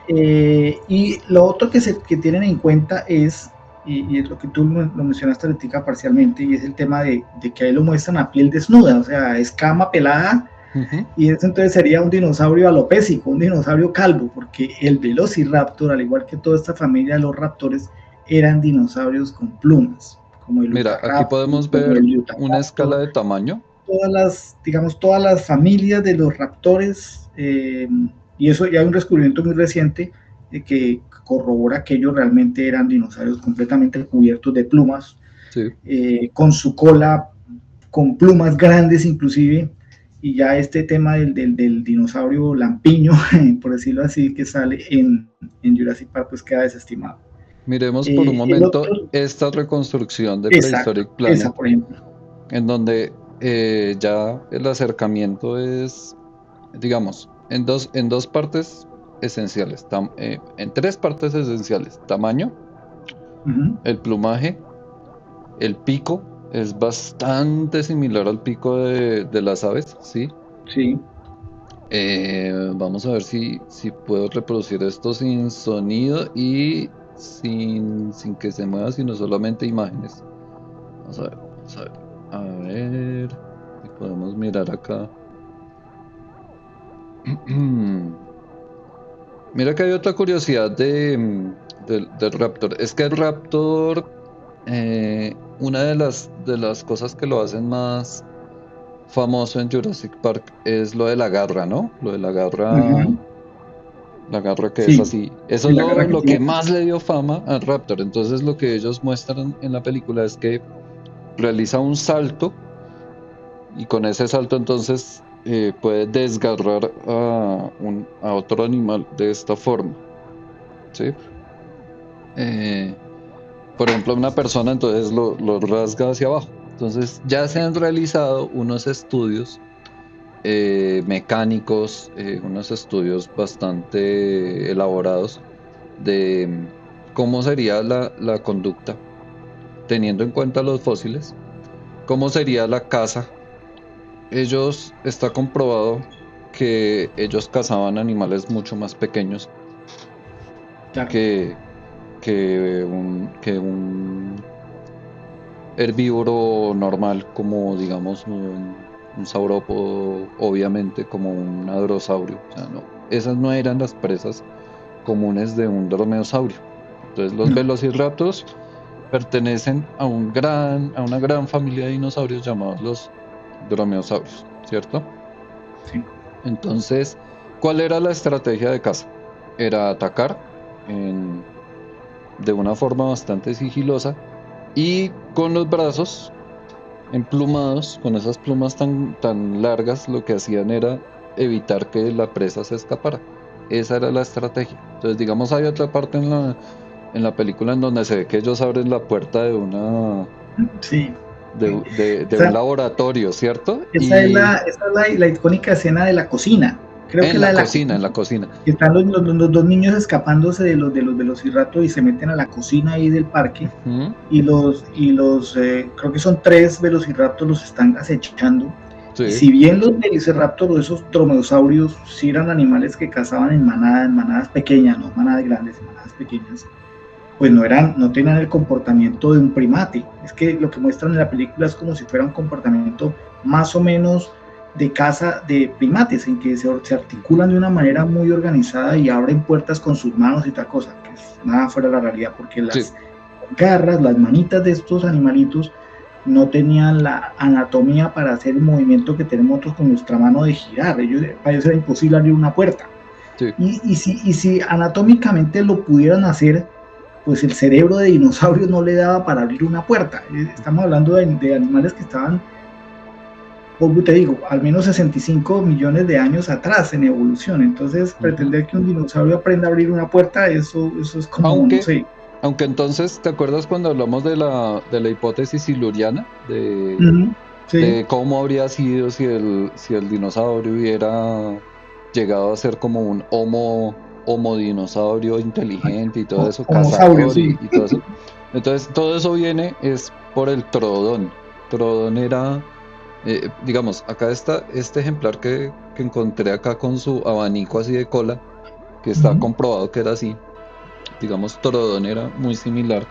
Y lo otro que tienen en cuenta es, y es lo que tú lo mencionaste ahorita parcialmente, y es el tema de que ahí lo muestran a piel desnuda, o sea, escama pelada, y eso entonces sería un dinosaurio alopécico, un dinosaurio calvo, porque el Velociraptor, al igual que toda esta familia de los raptores, eran dinosaurios con plumas. Como el Mira, aquí podemos ver una escala de tamaño. Todas las familias de los raptores, y eso ya hay un descubrimiento muy reciente que corrobora que ellos realmente eran dinosaurios completamente cubiertos de plumas, sí. Con su cola, con plumas grandes inclusive, y ya este tema del dinosaurio lampiño, por decirlo así, que sale en Jurassic Park, pues queda desestimado. Miremos por un momento esta reconstrucción de Prehistoric Planet, esa, por ejemplo, en donde ya el acercamiento es, digamos, en dos partes esenciales, en tres partes esenciales: tamaño, el plumaje, el pico. Es bastante similar al pico de las aves, ¿sí? Sí. Vamos a ver si puedo reproducir esto sin sonido y sin que se mueva, sino solamente imágenes. Vamos a ver. A ver si podemos mirar acá. Mira que hay otra curiosidad del raptor. Es que el raptor, una de las cosas que lo hacen más famoso en Jurassic Park es lo de la garra, ¿no? Lo de la garra, la garra que es así. Eso es lo que más le dio fama al raptor. Entonces lo que ellos muestran en la película es que realiza un salto, y con ese salto entonces puede desgarrar a otro animal de esta forma, ¿sí? Por ejemplo, una persona entonces lo rasga hacia abajo. Entonces ya se han realizado unos estudios mecánicos, unos estudios bastante elaborados de cómo sería la conducta, teniendo en cuenta los fósiles, cómo sería la caza. Está comprobado que ellos cazaban animales mucho más pequeños, claro, que un herbívoro normal, como digamos un saurópodo, obviamente, como un hadrosaurio. O sea, no, esas no eran las presas comunes de un dromeosaurio. Entonces los velociraptors pertenecen a una gran familia de dinosaurios llamados los dromeosaurios, ¿cierto? Sí. Entonces, ¿cuál era la estrategia de caza? Era atacar de una forma bastante sigilosa y con los brazos emplumados, con esas plumas tan largas, lo que hacían era evitar que la presa se escapara. Esa era la estrategia. Entonces, digamos, hay otra parte en la película en donde se ve que ellos abren la puerta de una... Sí. De un laboratorio, ¿cierto? Esa es la icónica escena de la cocina. Creo que en la cocina. Están los dos niños escapándose de los velociraptors y se meten a la cocina ahí del parque. Y los creo que son 3 velociraptors los están acechando. Sí. Y si bien los velociraptors o esos dromeosaurios sí eran animales que cazaban en manadas pequeñas, no manadas grandes, manadas pequeñas, pues no tenían el comportamiento de un primate. Es que lo que muestran en la película es como si fuera un comportamiento más o menos de caza de primates, en que se articulan de una manera muy organizada y abren puertas con sus manos y tal cosa, que es nada fuera de la realidad, porque las garras, las manitas de estos animalitos no tenían la anatomía para hacer el movimiento que tenemos nosotros con nuestra mano de girar. Para ellos era imposible abrir una puerta. Sí. Y si anatómicamente lo pudieran hacer, pues el cerebro de dinosaurio no le daba para abrir una puerta. Estamos hablando de animales que estaban como te digo, al menos 65 millones de años atrás en evolución. Entonces, pretender que un dinosaurio aprenda a abrir una puerta, eso es como, no sé. Aunque entonces, ¿te acuerdas cuando hablamos de la hipótesis siluriana? Sí. De cómo habría sido si el dinosaurio hubiera llegado a ser como un homo dinosaurio inteligente y todo eso, Homosaurio, cazador sí. y todo eso. Entonces, todo eso viene es por el Troodon. Troodon era, digamos, acá está este ejemplar que encontré acá con su abanico así de cola, que está comprobado que era así. Digamos, Troodon era muy similar.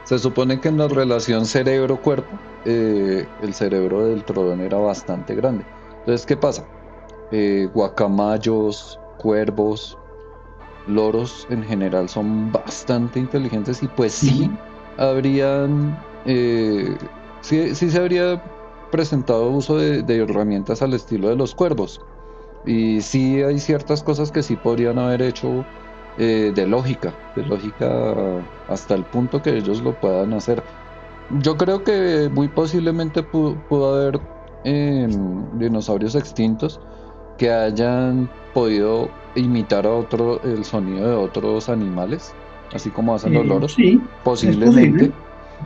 Se supone que en la relación cerebro-cuerpo, el cerebro del Troodon era bastante grande. Entonces, ¿qué pasa? Guacamayos, cuervos, loros en general son bastante inteligentes y pues sí habrían, sí se habría presentado uso de herramientas al estilo de los cuervos. Y sí hay ciertas cosas que sí podrían haber hecho de lógica hasta el punto que ellos lo puedan hacer. Yo creo que muy posiblemente pudo haber dinosaurios extintos que hayan podido imitar el sonido de otros animales, así como hacen los loros, Sí, posiblemente. Es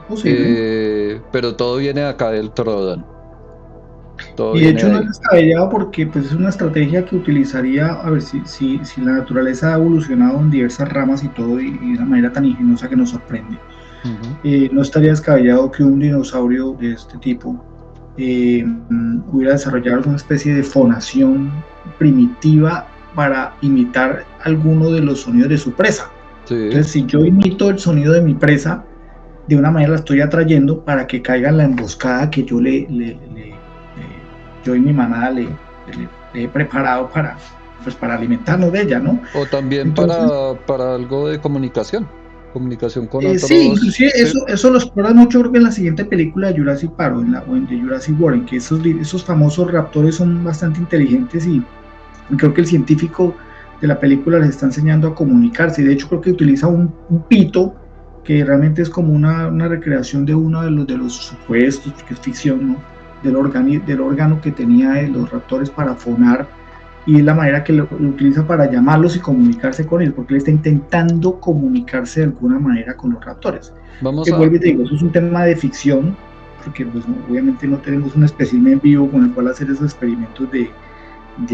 posible. Pero todo viene acá del Troodon. Todo Y de viene hecho de no es ahí. descabellado porque pues, es una estrategia que utilizaría, a ver si la naturaleza ha evolucionado en diversas ramas y todo, y de una manera tan ingeniosa que nos sorprende. No estaría descabellado que un dinosaurio de este tipo hubiera desarrollado alguna especie de fonación primitiva para imitar alguno de los sonidos de su presa. Sí. Entonces, si yo imito el sonido de mi presa, de una manera la estoy atrayendo para que caiga en la emboscada que yo yo y mi manada le he preparado para alimentarnos de ella, ¿no? O también Entonces, para algo de comunicación con sí, otros. inclusive Sí. eso lo exploran mucho, creo que en la siguiente película de Jurassic Park o en de Jurassic World, que esos famosos raptores son bastante inteligentes y creo que el científico de la película les está enseñando a comunicarse. De hecho, creo que utiliza un pito que realmente es como una recreación de uno de los supuestos, porque es ficción, ¿no? Del órgano que tenía los raptores para fonar, y la manera que lo utiliza para llamarlos y comunicarse con ellos, porque él está intentando comunicarse de alguna manera con los raptores. Vamos Que a. vuelvo y te digo, eso es un tema de ficción, porque pues, obviamente no tenemos un espécimen vivo con el cual hacer esos experimentos de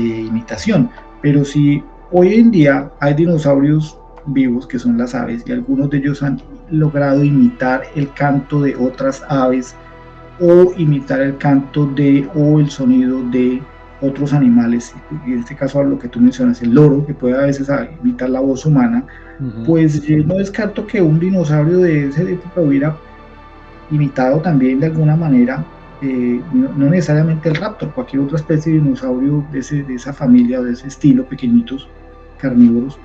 imitación, pero si hoy en día hay dinosaurios vivos que son las aves y algunos de ellos han logrado imitar el canto de otras aves o imitar el canto o el sonido de otros animales, y en este caso lo que tú mencionas, el loro, que puede a veces imitar la voz humana, pues no descarto que un dinosaurio de esa época hubiera imitado también de alguna manera, no necesariamente el raptor, cualquier otra especie de dinosaurio de esa familia o de ese estilo, pequeñitos, carnívoros,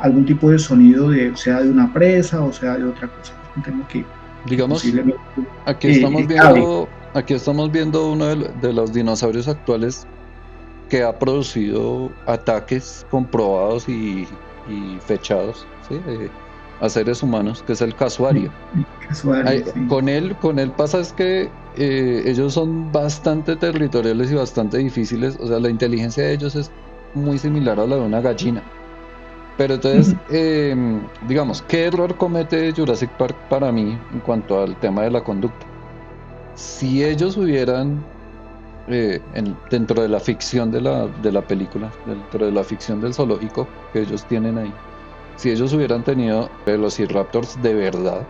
algún tipo de sonido, sea de una presa o sea de otra cosa. Un tema que Digamos, posiblemente aquí estamos viendo uno de los dinosaurios actuales que ha producido ataques comprobados y fechados, ¿sí? A seres humanos, que es el casuario. Sí. Con él pasa es que ellos son bastante territoriales y bastante difíciles, o sea, la inteligencia de ellos es muy similar a la de una gallina. Pero entonces, digamos, ¿qué error comete Jurassic Park para mí en cuanto al tema de la conducta? Si ellos hubieran, dentro de la ficción de la película, dentro de la ficción del zoológico que ellos tienen ahí, si ellos hubieran tenido velociraptors de verdad,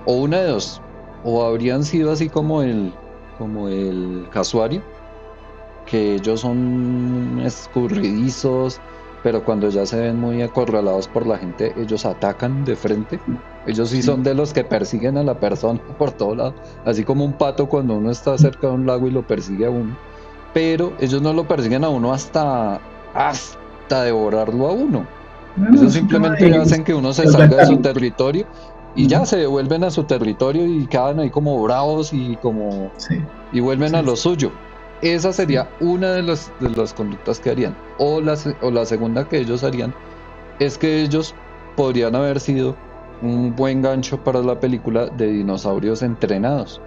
o una de dos, o habrían sido así como el casuario, que ellos son escurridizos, pero cuando ya se ven muy acorralados por la gente, ellos atacan de frente. Ellos sí son de los que persiguen a la persona por todo lado, así como un pato cuando uno está cerca de un lago y lo persigue a uno. Pero ellos no lo persiguen a uno hasta devorarlo a uno. Ellos simplemente hacen que uno se salga de su territorio y ya se devuelven a su territorio y quedan ahí como bravos y vuelven a lo suyo. Esa sería una de las conductas que harían. O la segunda que ellos harían es que ellos podrían haber sido un buen gancho para la película de dinosaurios entrenados.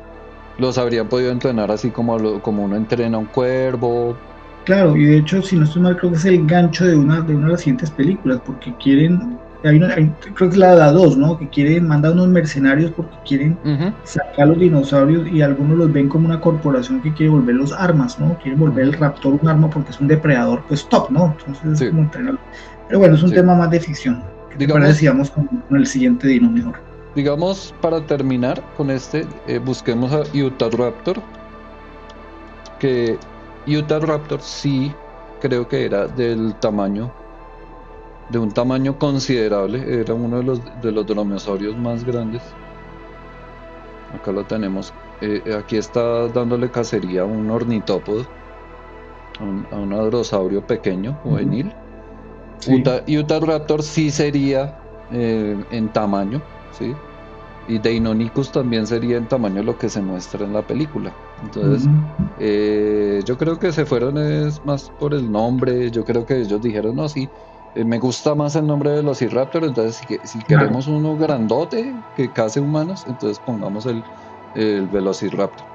los habrían podido entrenar así como uno entrena un cuervo. Claro, y de hecho, si no estoy mal, creo que es el gancho de una de las siguientes películas, porque quieren, creo que es la 2, ¿no? Que quieren, mandar unos mercenarios porque quieren Ujú, sacar los dinosaurios y algunos los ven como una corporación que quiere volverlos armas, ¿no? Quieren volver el ujú. raptor un arma porque es un depredador, pues top, ¿no? Entonces es Sí, como entrenarlo. Pero bueno, es un sí. tema más de ficción. ¿Qué te parece si Digamos, vamos con el siguiente dino mejor? digamos, para terminar con este, busquemos a Utah Raptor, que Utah Raptor sí creo que era de un tamaño considerable, era uno de los dromeosaurios más grandes. Acá lo tenemos. Aquí está dándole cacería a un ornitópodo, a un hadrosaurio pequeño, Ujú. juvenil. Sí. Utah Raptor sí sería en tamaño, ¿sí? Y Deinonychus también sería en tamaño lo que se muestra en la película. Entonces, Ujú. yo creo que se fueron es más por el nombre. Yo creo que ellos dijeron, no, sí, me gusta más el nombre de Velociraptor. Entonces, si Claro. queremos uno grandote que case humanos, entonces pongamos el Velociraptor.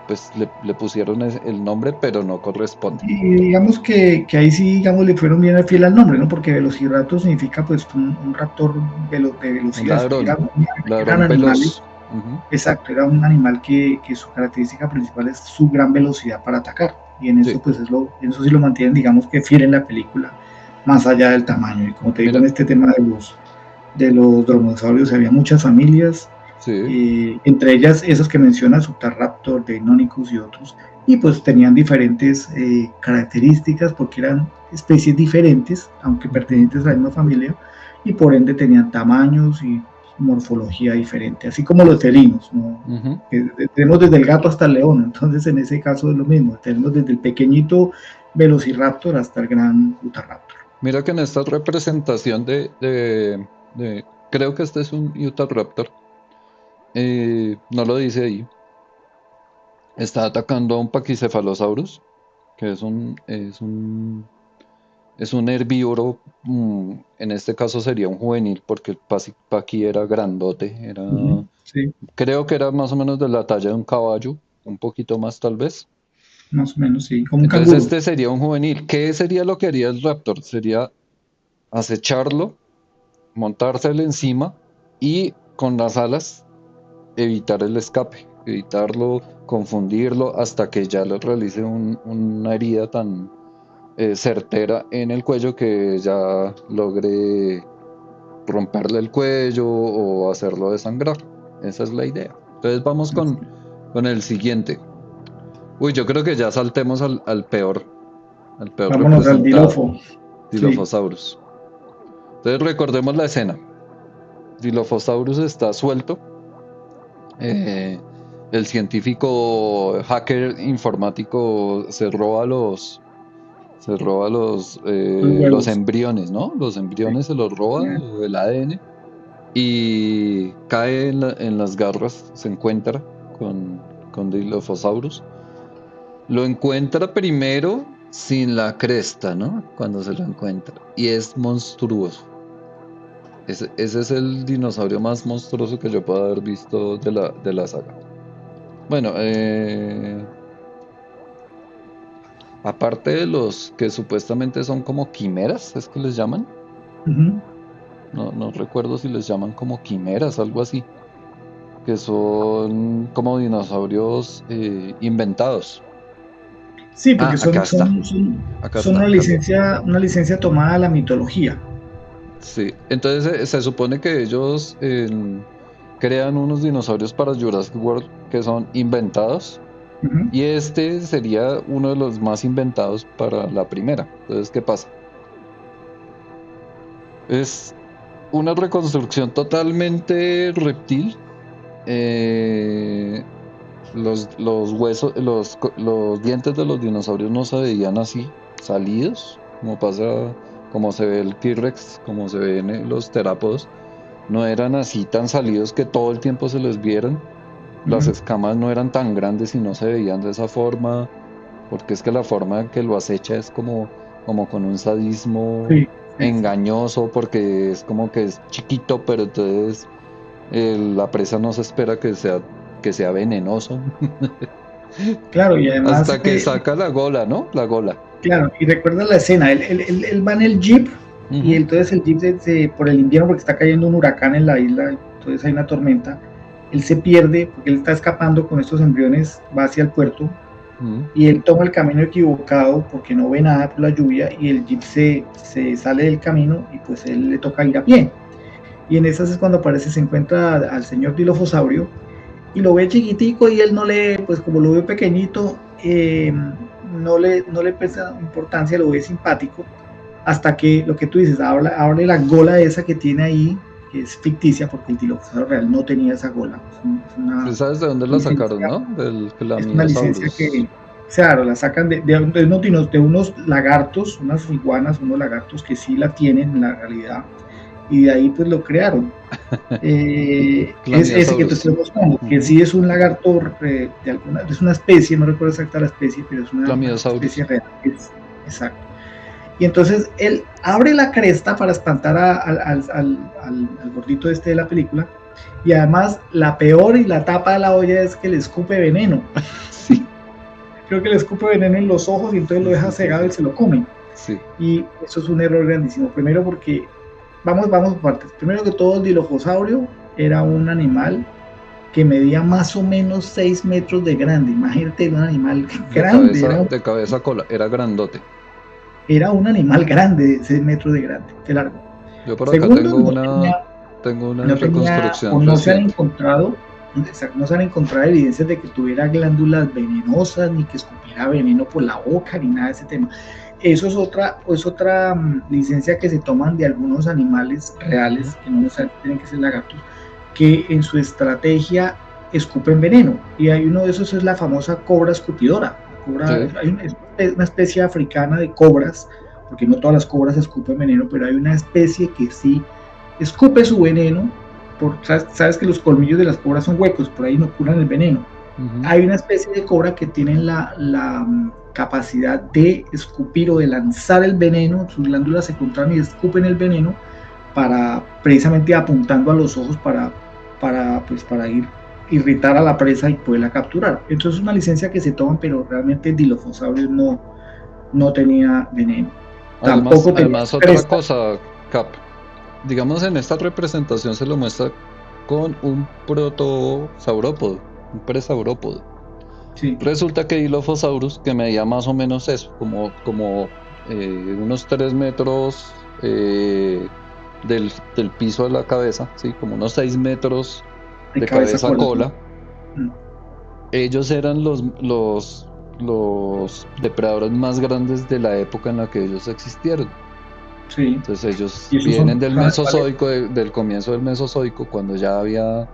Pues le pusieron el nombre, pero no corresponde. Y digamos que ahí sí, digamos, le fueron bien fiel al nombre, ¿no? Porque velociraptor significa pues un raptor de Un velocidad, ladrón, eran ladrón animales, veloz. Ujú, exacto, era un animal que su característica principal es su gran velocidad para atacar. Y en sí, eso pues en eso sí lo mantienen, digamos, que fiel en la película, más allá del tamaño. Y como te digo, en mira, este tema de los dromeosáurios había muchas familias, sí. entre ellas esas que mencionas, Utahraptor, Deinonychus y otros, y pues tenían diferentes características porque eran especies diferentes, aunque Ujú, pertenecientes a la misma familia, y por ende tenían tamaños y morfología diferente, así como los felinos, ¿no? ujú. Tenemos desde el gato hasta el león, entonces en ese caso es lo mismo, tenemos desde el pequeñito Velociraptor hasta el gran Utahraptor. Mira que en esta representación creo que este es un Utah Raptor, no lo dice ahí, está atacando a un Pachycephalosaurus, que es un herbívoro, en este caso sería un juvenil, porque el Paqui era grandote, Uh-huh. Sí, creo que era más o menos de la talla de un caballo, un poquito más tal vez. más o menos, sí, como un Entonces canguro. este sería un juvenil. ¿Qué sería lo que haría el raptor? Sería acecharlo, montársele encima y con las alas evitar el escape, evitarlo, confundirlo hasta que ya le realice una herida tan certera en el cuello que ya logre romperle el cuello o hacerlo desangrar. Esa es la idea. Entonces vamos con el siguiente. Uy, yo creo que ya saltemos al peor Vámonos al representado, Dilofo. Sí. Dilophosaurus. Entonces recordemos la escena. Dilophosaurus está suelto. eh, el científico hacker informático Los los huevos. embriones, ¿no? Los Sí. embriones se los roba, el ADN, y cae en las garras, se encuentra con Dilophosaurus. Lo encuentra primero sin la cresta, ¿no? Cuando se lo encuentra. Y es monstruoso. Ese es el dinosaurio más monstruoso que yo pueda haber visto de la saga. Bueno, aparte de los que supuestamente son como quimeras, es que les llaman. Ujú. No recuerdo si les llaman como quimeras, algo así. Que son como dinosaurios inventados. Sí, Ah, porque acá son, está. son, son, Acá son está, una acá está. licencia tomada de la mitología. Sí, entonces se supone que ellos crean unos dinosaurios para Jurassic World que son inventados Ujú. y este sería uno de los más inventados para la primera. Entonces, ¿qué pasa? Es una reconstrucción totalmente reptil. eh, los huesos, los dientes de los dinosaurios no se veían así, salidos, como se ve el T-Rex, como se ven los terápodos. No eran así tan salidos que todo el tiempo se les vieran. Las Ujú. escamas no eran tan grandes y no se veían de esa forma, porque es que la forma en que lo acecha es como con un sadismo Sí, sí, sí. engañoso, porque es como que es chiquito, pero entonces la presa no se espera que sea que sea venenoso, Claro, y además, hasta que saca la gola, ¿no? La gola. claro, y recuerda la escena, él va en el jeep, y Ujú, entonces el jeep por el invierno, porque está cayendo un huracán en la isla, entonces hay una tormenta, él se pierde porque él está escapando con estos embriones, va hacia el puerto, ujú. y él toma el camino equivocado porque no ve nada por la lluvia, y el jeep se sale del camino, y pues él le toca ir a pie. Y en esas es cuando aparece, se encuentra al señor Dilofosaurio, y lo ve chiquitico, y él no le, pues como lo ve pequeñito, no le presta importancia, lo ve simpático, hasta que lo que tú dices, abre la gola esa que tiene ahí, que es ficticia, porque el Dilophosaurus real no tenía esa gola. ¿Sí sabes de dónde la sacaron, Licencia, no? Del es una licencia Clamiosaurus. que, claro, la sacan de unos lagartos, unas iguanas, unos lagartos que sí la tienen en la realidad, y de ahí pues lo crearon. Es ese que te Clamiosaurus. estoy mostrando, que Ujú. sí es un lagarto es una especie, no recuerdo exacta la especie, pero es una Clamiosaurus. especie real. Exacto. Y entonces él abre la cresta para espantar al gordito este de la película, y además la peor y la tapa de la olla es que le escupe veneno. Sí, Creo que le escupe veneno en los ojos, y entonces lo sí, deja sí, sí, cegado y sí. se lo come. Sí, Y eso es un error grandísimo. Primero porque, vamos por partes. Primero que todo, el dilofosaurio era un animal que medía más o menos 6 metros de grande. Imagínate, un animal grande, de cabeza a cola, era grandote. era un animal grande de 6 metros de grande, de largo. Yo por acá Segundo, tengo una no tenía reconstrucción o no se han reciente. encontrado, no se han encontrado evidencias de que tuviera glándulas venenosas, ni que escupiera veneno por la boca, ni nada de ese tema. Eso es otra licencia que se toman de algunos animales Ujú. reales, que no necesariamente tienen que ser lagartos, que en su estrategia escupen veneno. Y hay uno de esos, es la famosa cobra escupidora. Sí, Hay una especie africana de cobras, porque no todas las cobras escupen veneno, pero hay una especie que sí escupe su veneno. Sabes que los colmillos de las cobras son huecos, por ahí no curan el veneno. ujú. Hay una especie de cobra que tiene la capacidad de escupir o de lanzar el veneno, sus glándulas se contraen y escupen el veneno, para precisamente apuntando a los ojos para ir irritar a la presa y poderla capturar. Entonces es una licencia que se toman, pero realmente el Dilophosaurus no tenía veneno. Tampoco tenía Además otra cresta. cosa, Cap. Digamos, en esta representación se lo muestra con un protosaurópodo, un presaurópodo. Sí, Resulta que Dilophosaurus, que medía más o menos eso, como unos 3 metros del piso de la cabeza, ¿sí? Como unos 6 metros de de cabeza cabeza a cola. Sí. cola. Ellos eran los depredadores más grandes de la época en la que ellos existieron. Sí. Entonces ellos Y esos vienen del son animales. Mesozoico, del comienzo del Mesozoico, cuando ya había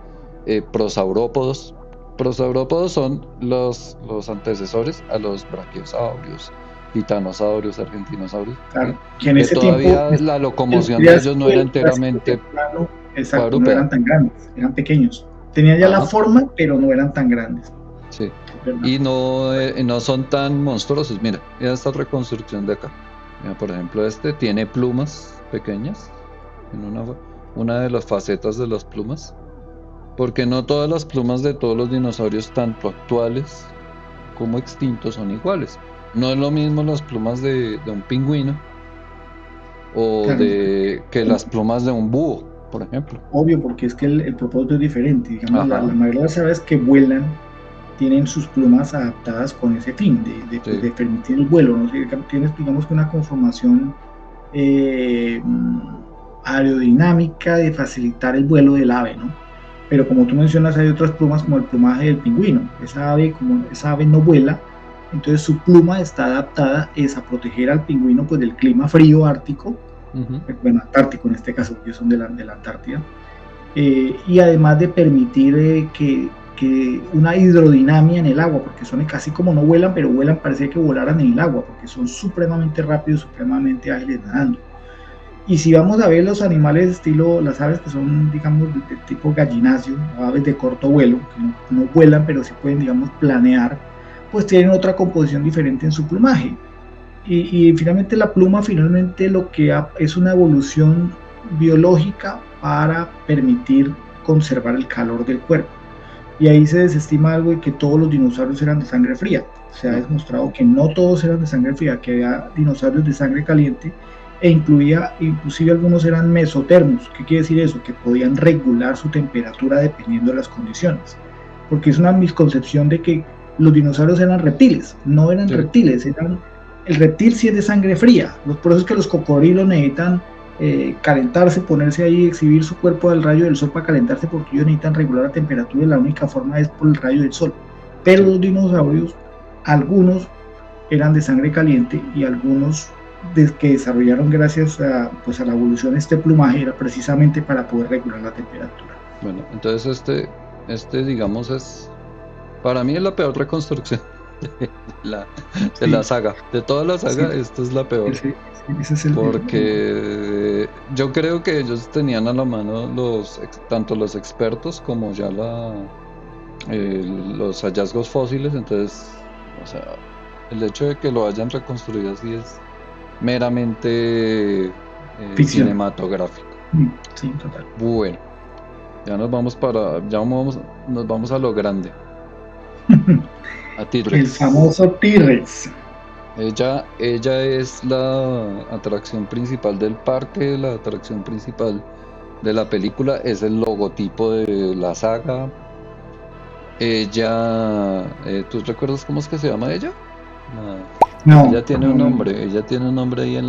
prosaurópodos. Prosaurópodos son los antecesores a los brachiosaurios, titanosaurios, argentinosaurios, ¿sí? Claro, que en Que ese tiempo todavía la el locomoción de ellos no era Jurásico enteramente temprano, exacto, no cuadrúpeda. eran tan grandes, eran pequeños. Tenían ya la Ajá, forma, pero no eran tan grandes. sí. Es verdad. Y no son tan monstruosos. Mira esta reconstrucción de acá. Mira, por ejemplo, este tiene plumas pequeñas en una de las facetas de las plumas. Porque no todas las plumas de todos los dinosaurios, tanto actuales como extintos, son iguales. No es lo mismo las plumas de un pingüino o Claro, que las plumas de un búho, por ejemplo. obvio, porque es que el propósito es diferente. Digamos, la Ajá, mayoría de las aves que vuelan tienen sus plumas adaptadas con ese fin, pues, sí. de permitir el vuelo, ¿no? Tienes, digamos, una conformación eh, aerodinámica de facilitar el vuelo del ave, ¿no? Pero como tú mencionas, hay otras plumas como el plumaje del pingüino. Como esa ave no vuela, entonces su pluma está adaptada a proteger al pingüino, pues, del clima frío ártico, Ujú. bueno, antártico en este caso, porque son de la Antártida, y además de permitir que una hidrodinamia en el agua, porque son casi como no vuelan, pero vuelan, parece que volaran en el agua, porque son supremamente rápidos, supremamente ágiles nadando. Y si vamos a ver los animales estilo, las aves que son, digamos, de tipo gallinacio, o aves de corto vuelo, que no vuelan, pero sí pueden, digamos, planear, pues tienen otra composición diferente en su plumaje. Y finalmente la pluma finalmente lo que es una evolución biológica para permitir conservar el calor del cuerpo. y ahí se desestima algo de que todos los dinosaurios eran de sangre fría. Se ha demostrado que no todos eran de sangre fría, que había dinosaurios de sangre caliente, e inclusive algunos eran mesotermos. ¿Qué quiere decir eso? Que podían regular su temperatura dependiendo de las condiciones. Porque es una misconcepción de que los dinosaurios eran reptiles. No eran reptiles, el reptil sí es de sangre fría. Por eso es que los cocodrilos necesitan calentarse, ponerse ahí, exhibir su cuerpo al rayo del sol para calentarse, porque ellos necesitan regular la temperatura y la única forma es por el rayo del sol. Pero los dinosaurios, algunos eran de sangre caliente y algunos que desarrollaron gracias a la evolución este plumaje era precisamente para poder regular la temperatura. Bueno, entonces digamos para mí es la peor reconstrucción de la saga. De toda la saga, esta es la peor. Ese es porque yo creo que ellos tenían a la mano tanto los expertos como ya los hallazgos fósiles. Entonces, o sea, el hecho de que lo hayan reconstruido así es meramente cinematográfico. Sí, total. Bueno, ya nos vamos a lo grande. A T-Rex. El famoso T-Rex. Ella es la atracción principal del parque, la atracción principal de la película, es el logotipo de la saga. Ella, ¿tú recuerdas cómo es que se llama ella? No. Ella tiene un nombre ahí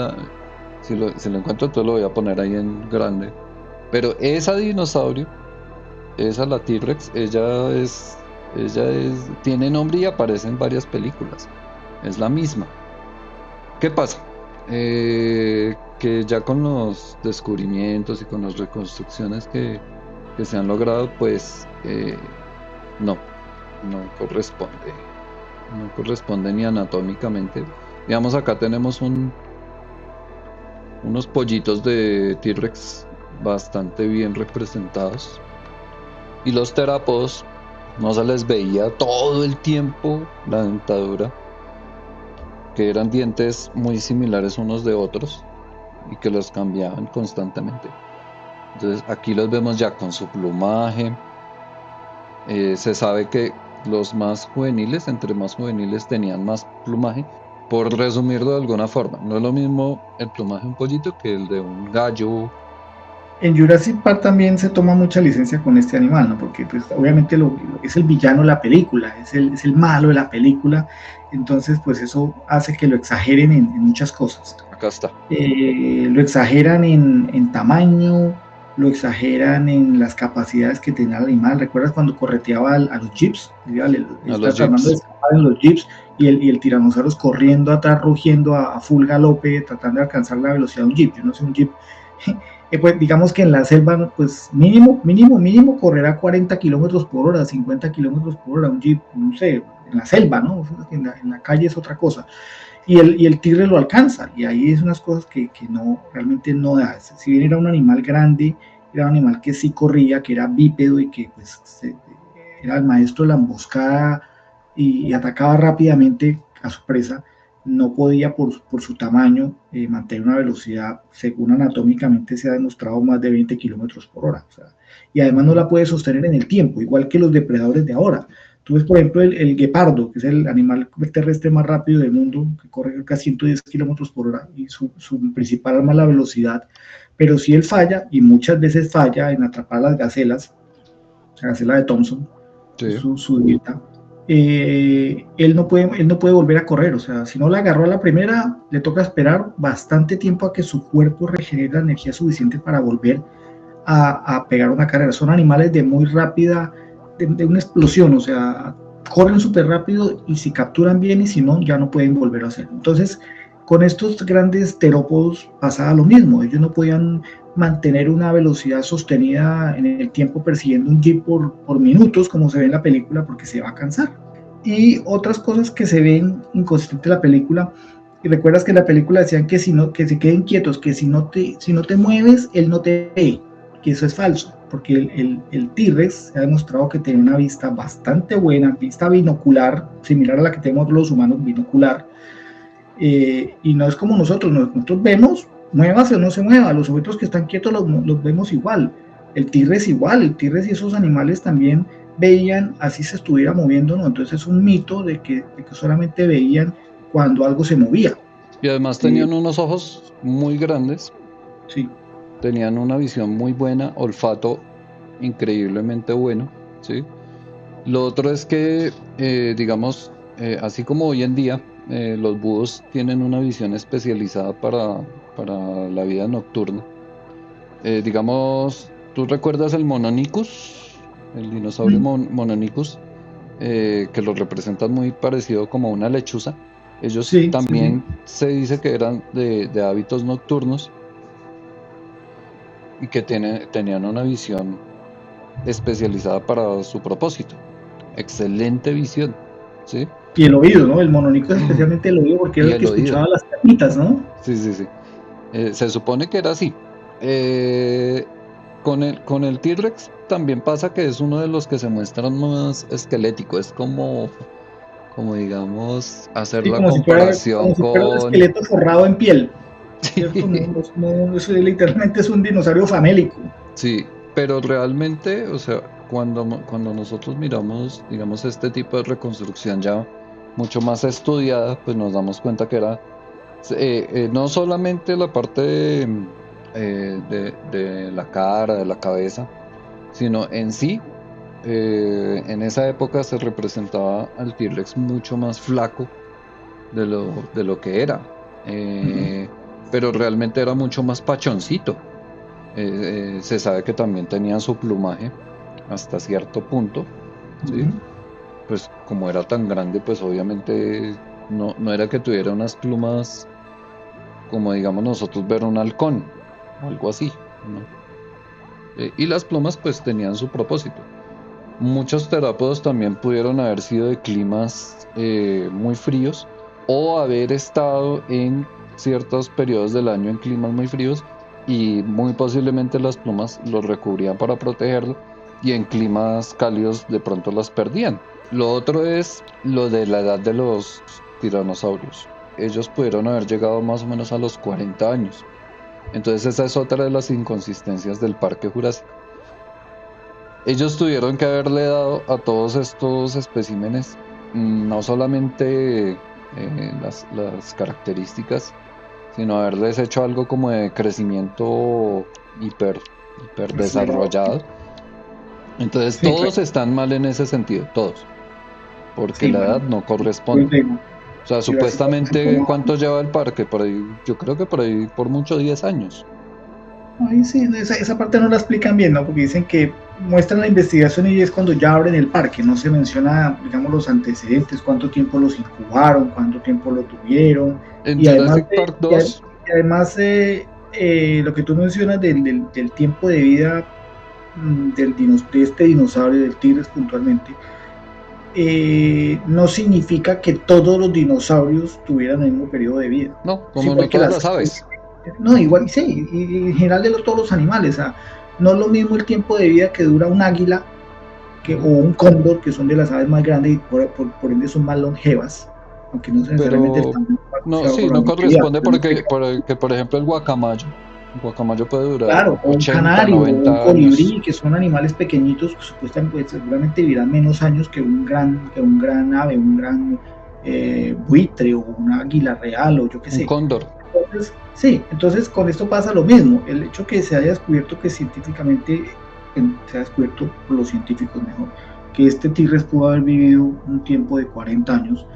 si lo encuentro, entonces lo voy a poner ahí en grande. Pero esa dinosaurio, la T-Rex, ella tiene nombre y aparece en varias películas. Es la misma. ¿Qué pasa? Que ya con los descubrimientos y con las reconstrucciones que se han logrado, pues no corresponde ni anatómicamente. Digamos, acá tenemos unos pollitos de T-Rex bastante bien representados, y los terápodos no se les veía todo el tiempo la dentadura, que eran dientes muy similares unos de otros y que los cambiaban constantemente. Entonces aquí los vemos ya con su plumaje. Se sabe que los más juveniles, entre más juveniles, tenían más plumaje, por resumirlo de alguna forma. No es lo mismo el plumaje de un pollito que el de un gallo. En Jurassic Park también se toma mucha licencia con este animal, ¿no? Porque pues obviamente es el villano de la película, es el malo de la película, entonces pues eso hace que lo exageren en muchas cosas. Acá está. Lo exageran en tamaño, lo exageran en las capacidades que tenía el animal. ¿Recuerdas cuando correteaba a los jeeps? Está tratando de escapar en los jeeps y el tiranosaurio corriendo atrás, rugiendo a full galope, tratando de alcanzar la velocidad de un jeep. Yo no sé, un jeep... pues digamos que en la selva, pues mínimo correrá 40 kilómetros por hora, 50 kilómetros por hora, un jeep, no sé, en la selva, ¿no? En la calle es otra cosa. Y el tigre lo alcanza, y ahí es unas cosas que no, realmente no da. Si bien era un animal grande, era un animal que sí corría, que era bípedo y que pues era el maestro de la emboscada y atacaba rápidamente a su presa, no podía por su tamaño mantener una velocidad, según anatómicamente se ha demostrado, más de 20 kilómetros por hora. O sea, y además no la puede sostener en el tiempo, igual que los depredadores de ahora. Tú ves, por ejemplo, el guepardo, que es el animal terrestre más rápido del mundo, que corre casi 110 kilómetros por hora, y su principal arma es la velocidad. Pero si él falla, y muchas veces falla en atrapar las gacelas, la gacela de Thompson, sí, su dieta, él no puede volver a correr. O sea, si no la agarró a la primera, le toca esperar bastante tiempo a que su cuerpo regenere la energía suficiente para volver a pegar una carrera. Son animales de muy rápida, de una explosión, o sea, corren súper rápido, y si capturan bien, y si no, ya no pueden volver a hacerlo. Entonces, con estos grandes terópodos pasaba lo mismo. Ellos no podían mantener una velocidad sostenida en el tiempo persiguiendo un jeep por minutos, como se ve en la película, porque se va a cansar. Y otras cosas que se ven inconsistentes en la película, y recuerdas que en la película decían que se queden quietos, que si no te mueves, él no te ve, que eso es falso, porque el T-Rex se ha demostrado que tiene una vista bastante buena, vista binocular, similar a la que tenemos los humanos, binocular, y no es como nosotros vemos, muévase o no se mueva, los objetos que están quietos los vemos igual. El T-Rex igual, el T-Rex y esos animales también veían así se estuviera moviendo, ¿no? Entonces es un mito de que solamente veían cuando algo se movía. Y además tenían unos ojos muy grandes, Sí. tenían una visión muy buena, olfato increíblemente bueno, ¿sí? Lo otro es que, digamos, así como hoy en día, los búhos tienen una visión especializada para la vida nocturna. Digamos, ¿tú recuerdas el Mononicus? El dinosaurio Mononicus, que lo representan muy parecido como a una lechuza. Ellos Sí, sí, sí. también se dice que eran de hábitos nocturnos y que tenían una visión especializada para su propósito. Excelente visión, ¿sí? Y el oído, ¿no? El monónico es especialmente el oído porque era Y el que el oído. escuchaba las termitas, ¿no? Sí, sí, sí. Se supone que era así. Con el T-Rex también pasa que es uno de los que se muestran más esquelético. Es como digamos, hacer Sí, la como comparación si fuera un con... esqueleto forrado en piel, ¿cierto? Sí, Eso literalmente es un dinosaurio famélico. sí, pero realmente, o sea, cuando nosotros miramos, digamos, este tipo de reconstrucción ya mucho más estudiada, pues nos damos cuenta que era no solamente la parte de la cara, de la cabeza, sino en sí, en esa época se representaba al T-Rex mucho más flaco de lo que era. Eh, pero realmente era mucho más pachoncito. Se sabe que también tenían su plumaje hasta cierto punto, ¿sí? Pues como era tan grande, pues obviamente no era que tuviera unas plumas como digamos nosotros ver un halcón o algo así, ¿no? Y las plumas pues tenían su propósito. Muchos terápodos también pudieron haber sido de climas muy fríos o haber estado en ciertos periodos del año en climas muy fríos y muy posiblemente las plumas los recubrían para protegerlo y en climas cálidos de pronto las perdían. Lo otro es lo de la edad de los tiranosaurios. Ellos pudieron haber llegado más o menos a los 40 años. Entonces esa es otra de las inconsistencias del Parque Jurásico. Ellos tuvieron que haberle dado a todos estos especímenes no solamente las características, sino haberles hecho algo como de crecimiento hiper desarrollado. Entonces Sí, todos están mal en ese sentido, todos, porque sí, la edad bueno, no corresponde. digo, O sea, Jurásico supuestamente, presentó ¿cuánto lleva el parque? Por ahí, yo creo que por ahí, por mucho, 10 años. Ay, sí, esa parte no la explican bien, ¿no? Porque dicen que muestran la investigación y es cuando ya abren el parque, no se menciona, digamos, los antecedentes, cuánto tiempo los incubaron, cuánto tiempo lo tuvieron, En y además, Jurassic Park 2, lo que tú mencionas del tiempo de vida de este dinosaurio, del tigres puntualmente, no significa que todos los dinosaurios tuvieran el mismo periodo de vida. no, Es como igual no que todas las aves. no, igual, sí, y en general todos los animales, o sea, no es lo mismo el tiempo de vida que dura un águila o un cóndor, que son de las aves más grandes y por ende son más longevas, aunque no necesariamente el Pero, tamaño no, sea sí, por la no longevidad. corresponde porque, por ejemplo, el guacamayo puede durar Claro, o un 80, canario o un 90 años. colibrí, que son animales pequeñitos que supuestamente seguramente vivirán menos años que un gran ave, un gran buitre o un águila real o yo qué Un sé. cóndor. Entonces, sí, entonces con esto pasa lo mismo. El hecho que se haya descubierto que científicamente, se ha descubierto por los científicos mejor, que este tigres pudo haber vivido un tiempo de 40 años,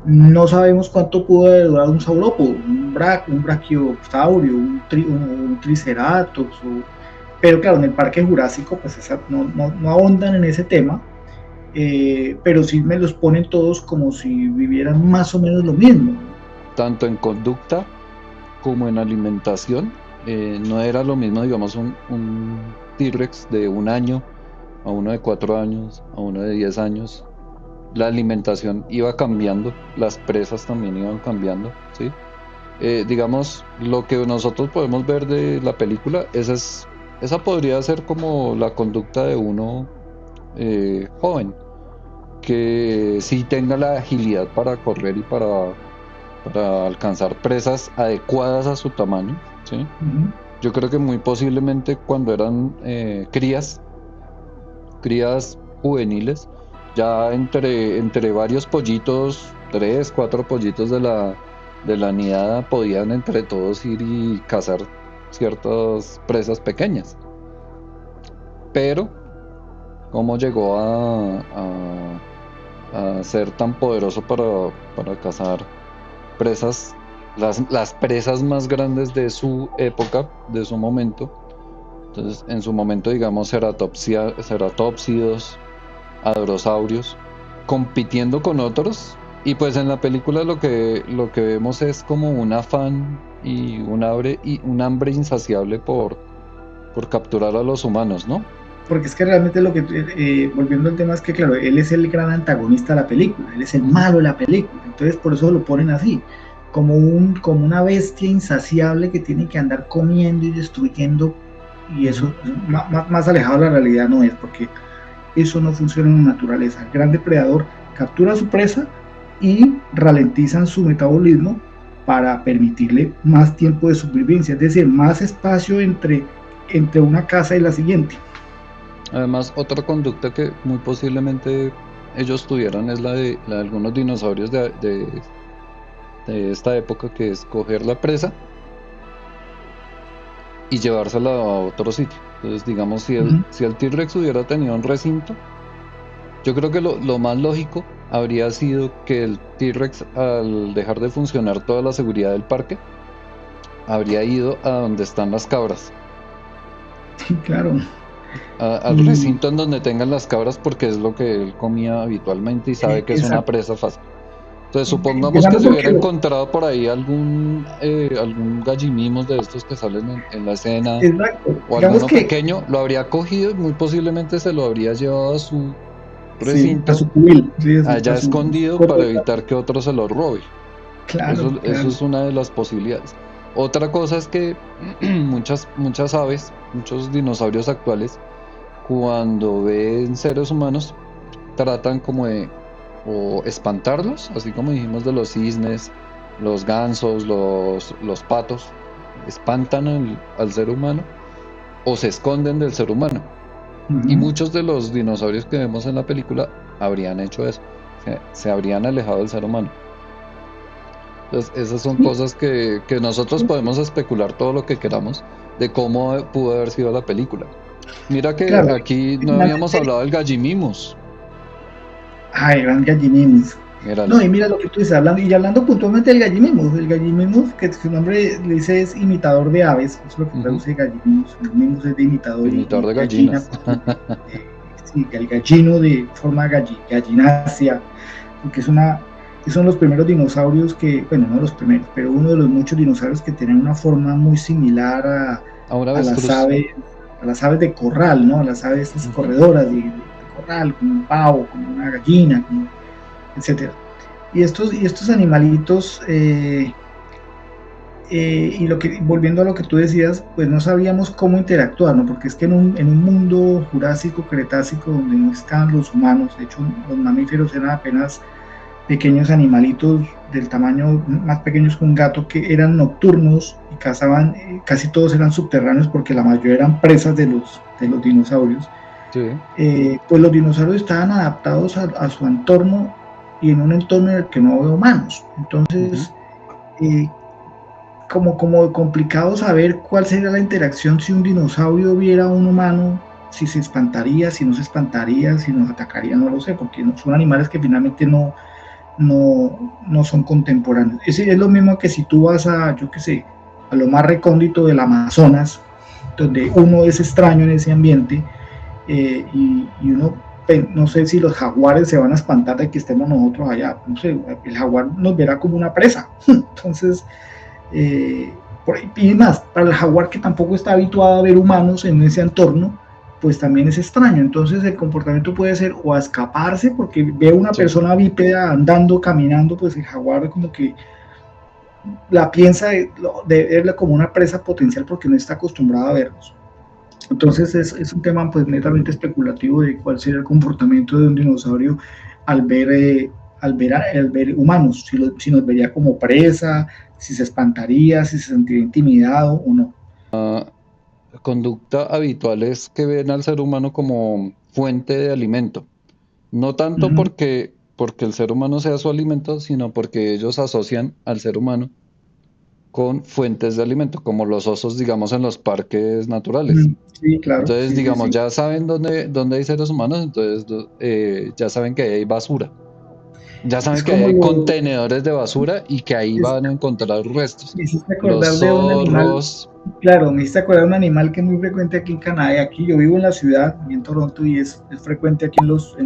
no sabemos cuánto pudo haber durado un saurópodo, un brachiosaurio, un triceratops, pero claro, en el Parque Jurásico pues no ahondan en ese tema, pero sí me los ponen todos como si vivieran más o menos lo mismo. Tanto en conducta como en alimentación. No era lo mismo, digamos, un T-Rex de 1 año a uno de 4 años, a uno de 10 años. La alimentación iba cambiando, las presas también iban cambiando, ¿sí? Digamos, lo que nosotros podemos ver de la película, esa podría ser como la conducta de uno joven, que sí tenga la agilidad para correr y para alcanzar presas adecuadas a su tamaño, ¿sí? Uh-huh. Yo creo que muy posiblemente cuando eran crías juveniles, ya entre varios pollitos, 3, 4 pollitos de la nidada, podían entre todos ir y cazar ciertas presas pequeñas. Pero, ¿cómo llegó a ser tan poderoso para cazar presas, las presas más grandes de su época, de su momento? Entonces, en su momento, digamos, ceratópsidos, hadrosaurios, compitiendo con otros. Y pues en la película lo que vemos es como un afán y un hambre insaciable por capturar a los humanos, ¿no? Porque es que realmente lo que, volviendo al tema, es que claro, él es el gran antagonista de la película, él es el malo de la película, entonces por eso lo ponen así, como una bestia insaciable que tiene que andar comiendo y destruyendo, y eso más alejado de la realidad no es, porque eso no funciona en la naturaleza. El gran depredador captura a su presa y ralentizan su metabolismo para permitirle más tiempo de supervivencia, es decir, más espacio entre una caza y la siguiente. Además, otra conducta que muy posiblemente ellos tuvieran es la de algunos dinosaurios de esta época, que es coger la presa y llevársela a otro sitio. Entonces, digamos, si el T-Rex hubiera tenido un recinto, yo creo que lo más lógico habría sido que el T-Rex, al dejar de funcionar toda la seguridad del parque, habría ido a donde están las cabras. Sí, claro. Al recinto en donde tengan las cabras, porque es lo que él comía habitualmente y sabe que es una presa fácil. Entonces supongamos que se hubiera encontrado por ahí algún gallimimos de estos que salen en la escena. Exacto. O alguno pequeño, lo habría cogido y muy posiblemente se lo habría llevado a su recinto, sí, a su cubil, allá escondido, para evitar que otro se lo robe. Claro, eso es una de las posibilidades. Otra cosa es que muchas aves, muchos dinosaurios actuales, cuando ven seres humanos, tratan como de o espantarlos, así como dijimos de los cisnes, los gansos, los patos, espantan al ser humano o se esconden del ser humano. Y muchos de los dinosaurios que vemos en la película habrían hecho eso, se habrían alejado del ser humano. Entonces, esas son cosas que nosotros podemos especular todo lo que queramos de cómo pudo haber sido la película. Mira que aquí no habíamos hablado del Gallimimus. Ay, gran Gallimimus. No, y mira lo que tú dices, hablando puntualmente del Gallimimus, que su nombre le dice es imitador de aves, eso es lo que traduce Gallimimus. El mimus es de imitador de gallinas. Sí, el gallino de forma gallinácea, porque son los primeros dinosaurios que, bueno, no los primeros, pero uno de los muchos dinosaurios que tienen una forma muy similar a las aves de corral, ¿no? Las aves corredoras de corral, como un pavo, como una gallina, etcétera. Y estos animalitos, volviendo a lo que tú decías, pues no sabíamos cómo interactuar, ¿no? Porque es que en un mundo jurásico, cretácico, donde no estaban los humanos, de hecho los mamíferos eran apenas pequeños animalitos del tamaño más pequeños que un gato, que eran nocturnos y cazaban, casi todos eran subterráneos porque la mayoría eran presas de los dinosaurios. Sí. Pues los dinosaurios estaban adaptados a su entorno y en un entorno en el que no había humanos. Entonces, como complicado saber cuál sería la interacción si un dinosaurio viera a un humano, si se espantaría, si no se espantaría, si nos atacaría, no lo sé, porque son animales que finalmente no son contemporáneos. Es lo mismo que si tú vas a lo más recóndito del Amazonas, donde uno es extraño en ese ambiente, y uno, no sé si los jaguares se van a espantar de que estemos nosotros allá, no sé, el jaguar nos verá como una presa. Entonces, y más, para el jaguar, que tampoco está habituado a ver humanos en ese entorno, pues también es extraño. Entonces el comportamiento puede ser o a escaparse, porque ve una persona bípeda andando, caminando, pues el jaguar como que la piensa de verla como una presa potencial porque no está acostumbrado a verlos. Entonces es un tema pues netamente especulativo de cuál sería el comportamiento de un dinosaurio al ver humanos, si nos vería como presa, si se espantaría, si se sentiría intimidado o no. Conducta habitual es que ven al ser humano como fuente de alimento. No tanto Ujú. porque el ser humano sea su alimento, sino porque ellos asocian al ser humano con fuentes de alimento, como los osos, digamos, en los parques naturales. Sí, claro, Entonces, sí, sí, digamos, sí. ya saben dónde hay seres humanos, entonces ya saben que ahí hay basura. Ya Es saben que ahí como hay lo, contenedores de basura y que ahí es- van a encontrar restos. me hiciste Los acordar de un animal, zorros. claro, me hiciste acordar de un animal que es muy frecuente aquí en Canadá y aquí yo vivo en la ciudad, y en Toronto, y es frecuente aquí en los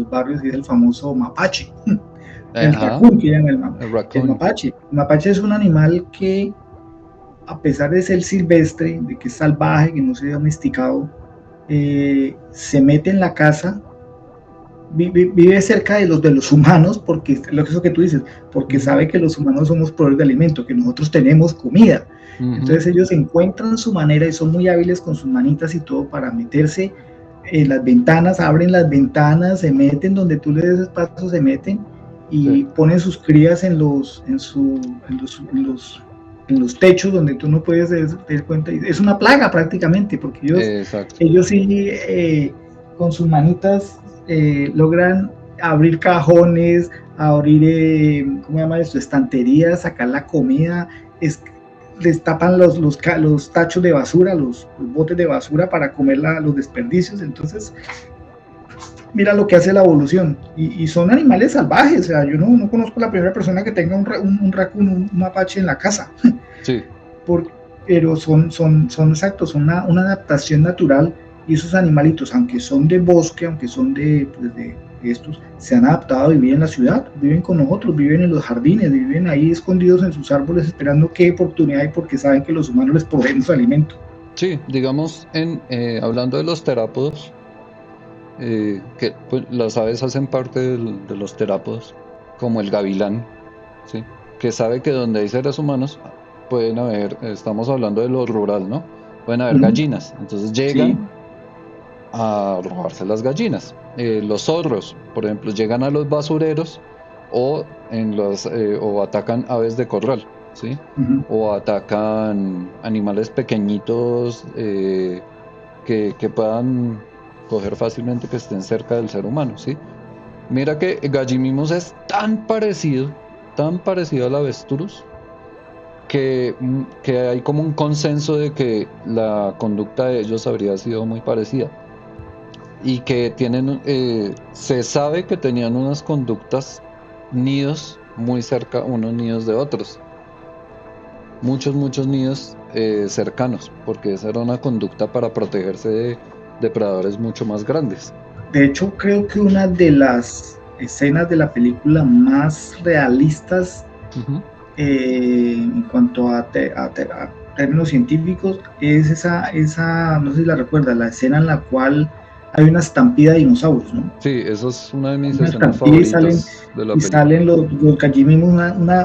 barrios, y es el famoso mapache, el Ajá, raccoon que llaman el el raccoon. mapache. El mapache es un animal que, a pesar de ser silvestre, de que es salvaje, que no se ha domesticado, se mete en la casa, vive cerca de los humanos, porque es lo que eso que tú dices, porque Ujú, sabe que los humanos somos proveedores de alimento, que nosotros tenemos comida. ujú, Entonces ellos encuentran su manera y son muy hábiles con sus manitas y todo para meterse en las ventanas, abren las ventanas, se meten donde tú les des paso, se meten sí, y ponen sus crías en los techos donde tú no puedes dar cuenta. Es una plaga prácticamente, porque ellos, exacto. ellos sí, con sus manitas, logran abrir cajones, abrir, ¿cómo se llama esto? Estanterías, sacar la comida, es, les tapan los tachos de basura, los botes de basura para comer los desperdicios. Entonces, mira lo que hace la evolución. Y son animales salvajes. O sea, yo no conozco la primera persona que tenga un raccoon, un mapache en la casa. Sí, Por, pero son exactos, son una adaptación natural. Y esos animalitos, aunque son de bosque, aunque son de estos, se han adaptado a vivir en la ciudad, viven con nosotros, viven en los jardines, viven ahí escondidos en sus árboles esperando qué oportunidad hay, porque saben que los humanos les proveemos alimento. sí, digamos, hablando de los terápodos, que pues, las aves hacen parte de los terápodos, como el gavilán, ¿sí? Que sabe que donde hay seres humanos pueden haber, estamos hablando de lo rural, ¿no? Pueden haber Ujú. gallinas, entonces Sí. llegan a robarse las gallinas. Los zorros, por ejemplo, llegan a los basureros o atacan aves de corral, ¿sí? Ujú. O atacan animales pequeñitos que puedan coger fácilmente, que estén cerca del ser humano, ¿sí? Mira que Gallimimus es tan parecido al avestruz, que hay como un consenso de que la conducta de ellos habría sido muy parecida y que se sabe que tenían unas conductas, nidos muy cerca unos nidos de otros, muchos nidos cercanos, porque esa era una conducta para protegerse de depredadores mucho más grandes. De hecho, creo que una de las escenas de la película más realistas, Ujú. en cuanto a términos científicos, es no sé si la recuerdas, la escena en la cual hay una estampida de dinosaurios, ¿no? Sí, esa es una de mis Una escenas estampida, y salen, favoritas de la y película. salen los gallimimus,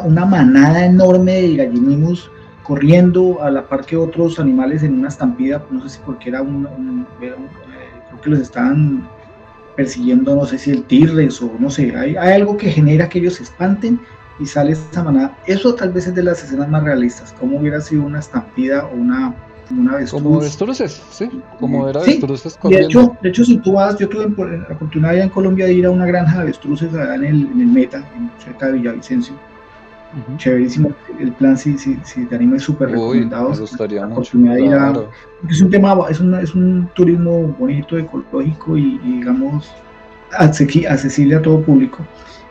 una manada enorme de gallimimus corriendo a la par que otros animales en una estampida. No sé si porque creo que los estaban persiguiendo, no sé si el T-Rex o no sé, hay algo que genera que ellos se espanten y sale esa manada. Eso tal vez es de las escenas más realistas, como hubiera sido una estampida o una Como avestruz. avestruces, sí, como ver Sí, avestruces y de corriendo. hecho, de hecho si tú vas, yo tuve la oportunidad allá en Colombia de ir a una granja de avestruces allá en el Meta, cerca de Villavicencio. Ujú. Chéverísimo el plan, si te animas, súper Uy, recomendado. me gustaría La mucho, oportunidad de ir claro. porque es un tema, es un turismo bonito, ecológico y digamos accesible a todo público.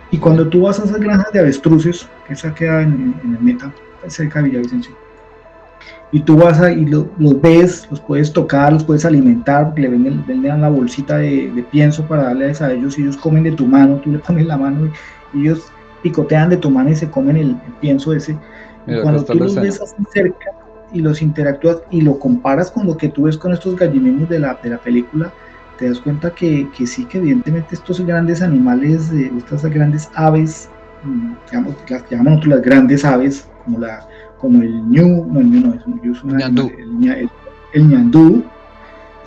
Y Sí, cuando tú vas a esas granjas de avestruces, que esa queda en el Meta, cerca de Villavicencio, y tú vas y los ves, los puedes tocar, los puedes alimentar, le venden la bolsita de pienso para darles a ellos, y ellos comen de tu mano, tú le pones la mano y ellos picotean de tu mano y se comen el pienso ese. Y mira, acá cuando está tú la los escena. ves así cerca y los interactúas y lo comparas con lo que tú ves con estos gallineros de la película, te das cuenta que sí, que evidentemente estos grandes animales, estas grandes aves, digamos, las que llamamos nosotros las grandes aves, como el ñu, no, el ñu no, es un animal, Ñandú, el ñandú,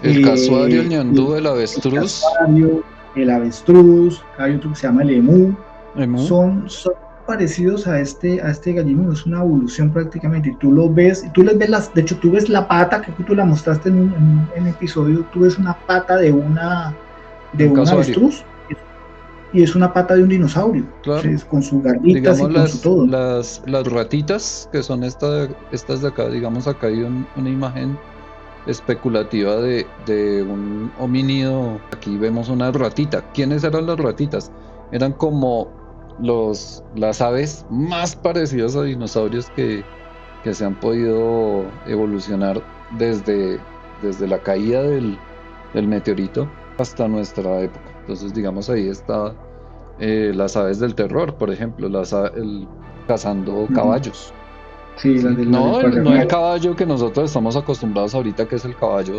el casuario, el el, ñandú, el el avestruz, casuario, el avestruz, hay otro que se llama el emú, emú. son parecidos a este gallino. Es una evolución prácticamente, y tú lo ves, tú les ves de hecho tú ves la pata, que tú la mostraste en un episodio, tú ves una pata de un avestruz y es una pata de un dinosaurio, claro. Entonces, con sus garritas y con su todo. Las ratitas, que son estas de acá, digamos, acá hay una imagen especulativa de un homínido. Aquí vemos una ratita. ¿Quiénes eran las ratitas? Eran como las aves más parecidas a dinosaurios que se han podido evolucionar desde la caída del meteorito hasta nuestra época. Entonces, digamos, ahí está las aves del terror, por ejemplo, cazando caballos. Sí, ¿sí? No el caballo que nosotros estamos acostumbrados ahorita, que es el caballo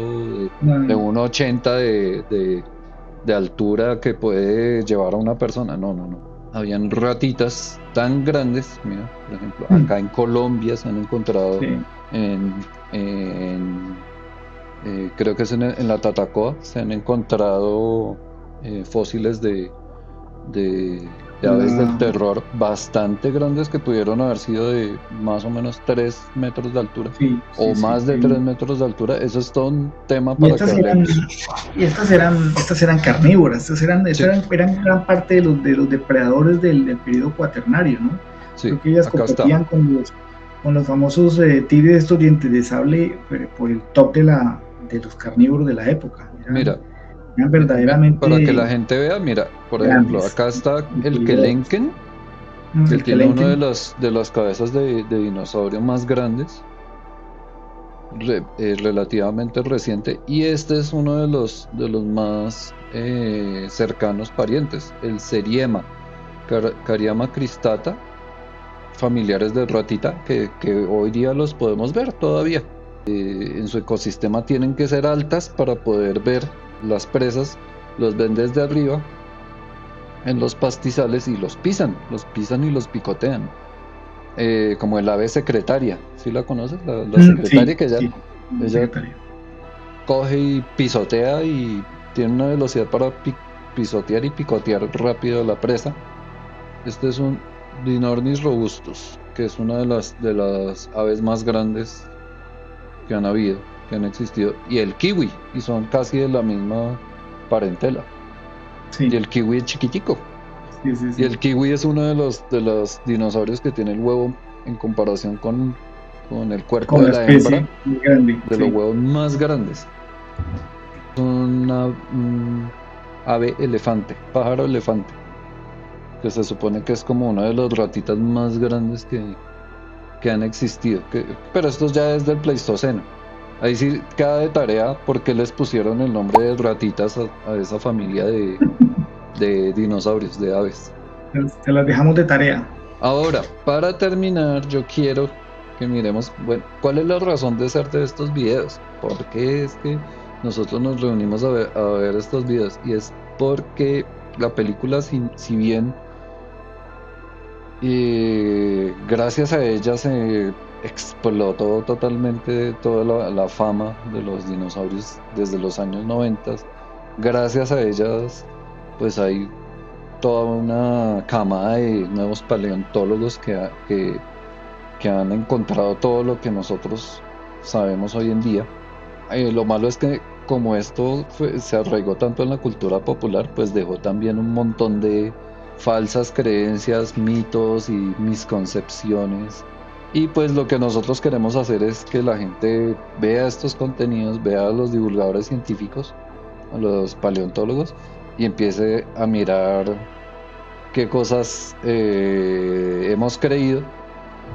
de 1,80 de altura que puede llevar a una persona. No. Habían ratitas tan grandes, mira, por ejemplo, acá en Colombia se han encontrado creo que es en la Tatacoa, se han encontrado fósiles de aves del terror bastante grandes que pudieron haber sido de más o menos 3 metros de altura más de 3 metros de altura. Eso es todo un tema para que hablemos. Y estas eran carnívoras, eran gran parte de los depredadores del periodo cuaternario, ¿no? Sí, creo que ellas competían con los famosos tigres estos dientes de sable por el top de los carnívoros de la época. Mira, verdaderamente para que la gente vea, mira, por ejemplo, acá está el Kelenken, que tiene uno de las cabezas de dinosaurio más grandes, relativamente reciente, y este es uno de los más cercanos parientes, el Seriema, Cariama cristata, familiares de ratita, que hoy día los podemos ver todavía. En su ecosistema tienen que ser altas para poder ver las presas, los ven desde arriba en los pastizales y los pisan y los picotean, como el ave secretaria. ¿Sí la conoces? La secretaria, que ella coge y pisotea y tiene una velocidad para pisotear y picotear rápido la presa. Este es un Dinornis robustus, que es una de las aves más grandes que han existido, y el kiwi, y son casi de la misma parentela. Y el kiwi es chiquitico. Y el kiwi es uno de los dinosaurios que tiene el huevo, en comparación con el cuerpo de la hembra, de los huevos más grandes. Es un ave elefante, pájaro elefante, que se supone que es como una de las ratitas más grandes que han existido, pero esto ya es del Pleistoceno. Ahí sí queda de tarea por qué les pusieron el nombre de ratitas a esa familia de dinosaurios, de aves. Te las dejamos de tarea. Ahora, para terminar, yo quiero que miremos, bueno, ¿cuál es la razón de ser de estos videos? ¿Por qué es que nosotros nos reunimos a ver estos videos? Y es porque la película, si bien gracias a ella se explotó totalmente toda la fama de los dinosaurios desde los años 90, gracias a ellas pues hay toda una camada de nuevos paleontólogos que han encontrado todo lo que nosotros sabemos hoy en día. Lo malo es que como esto se arraigó tanto en la cultura popular, pues dejó también un montón de falsas creencias, mitos y misconcepciones. Y pues lo que nosotros queremos hacer es que la gente vea estos contenidos, vea a los divulgadores científicos, a los paleontólogos, y empiece a mirar qué cosas hemos creído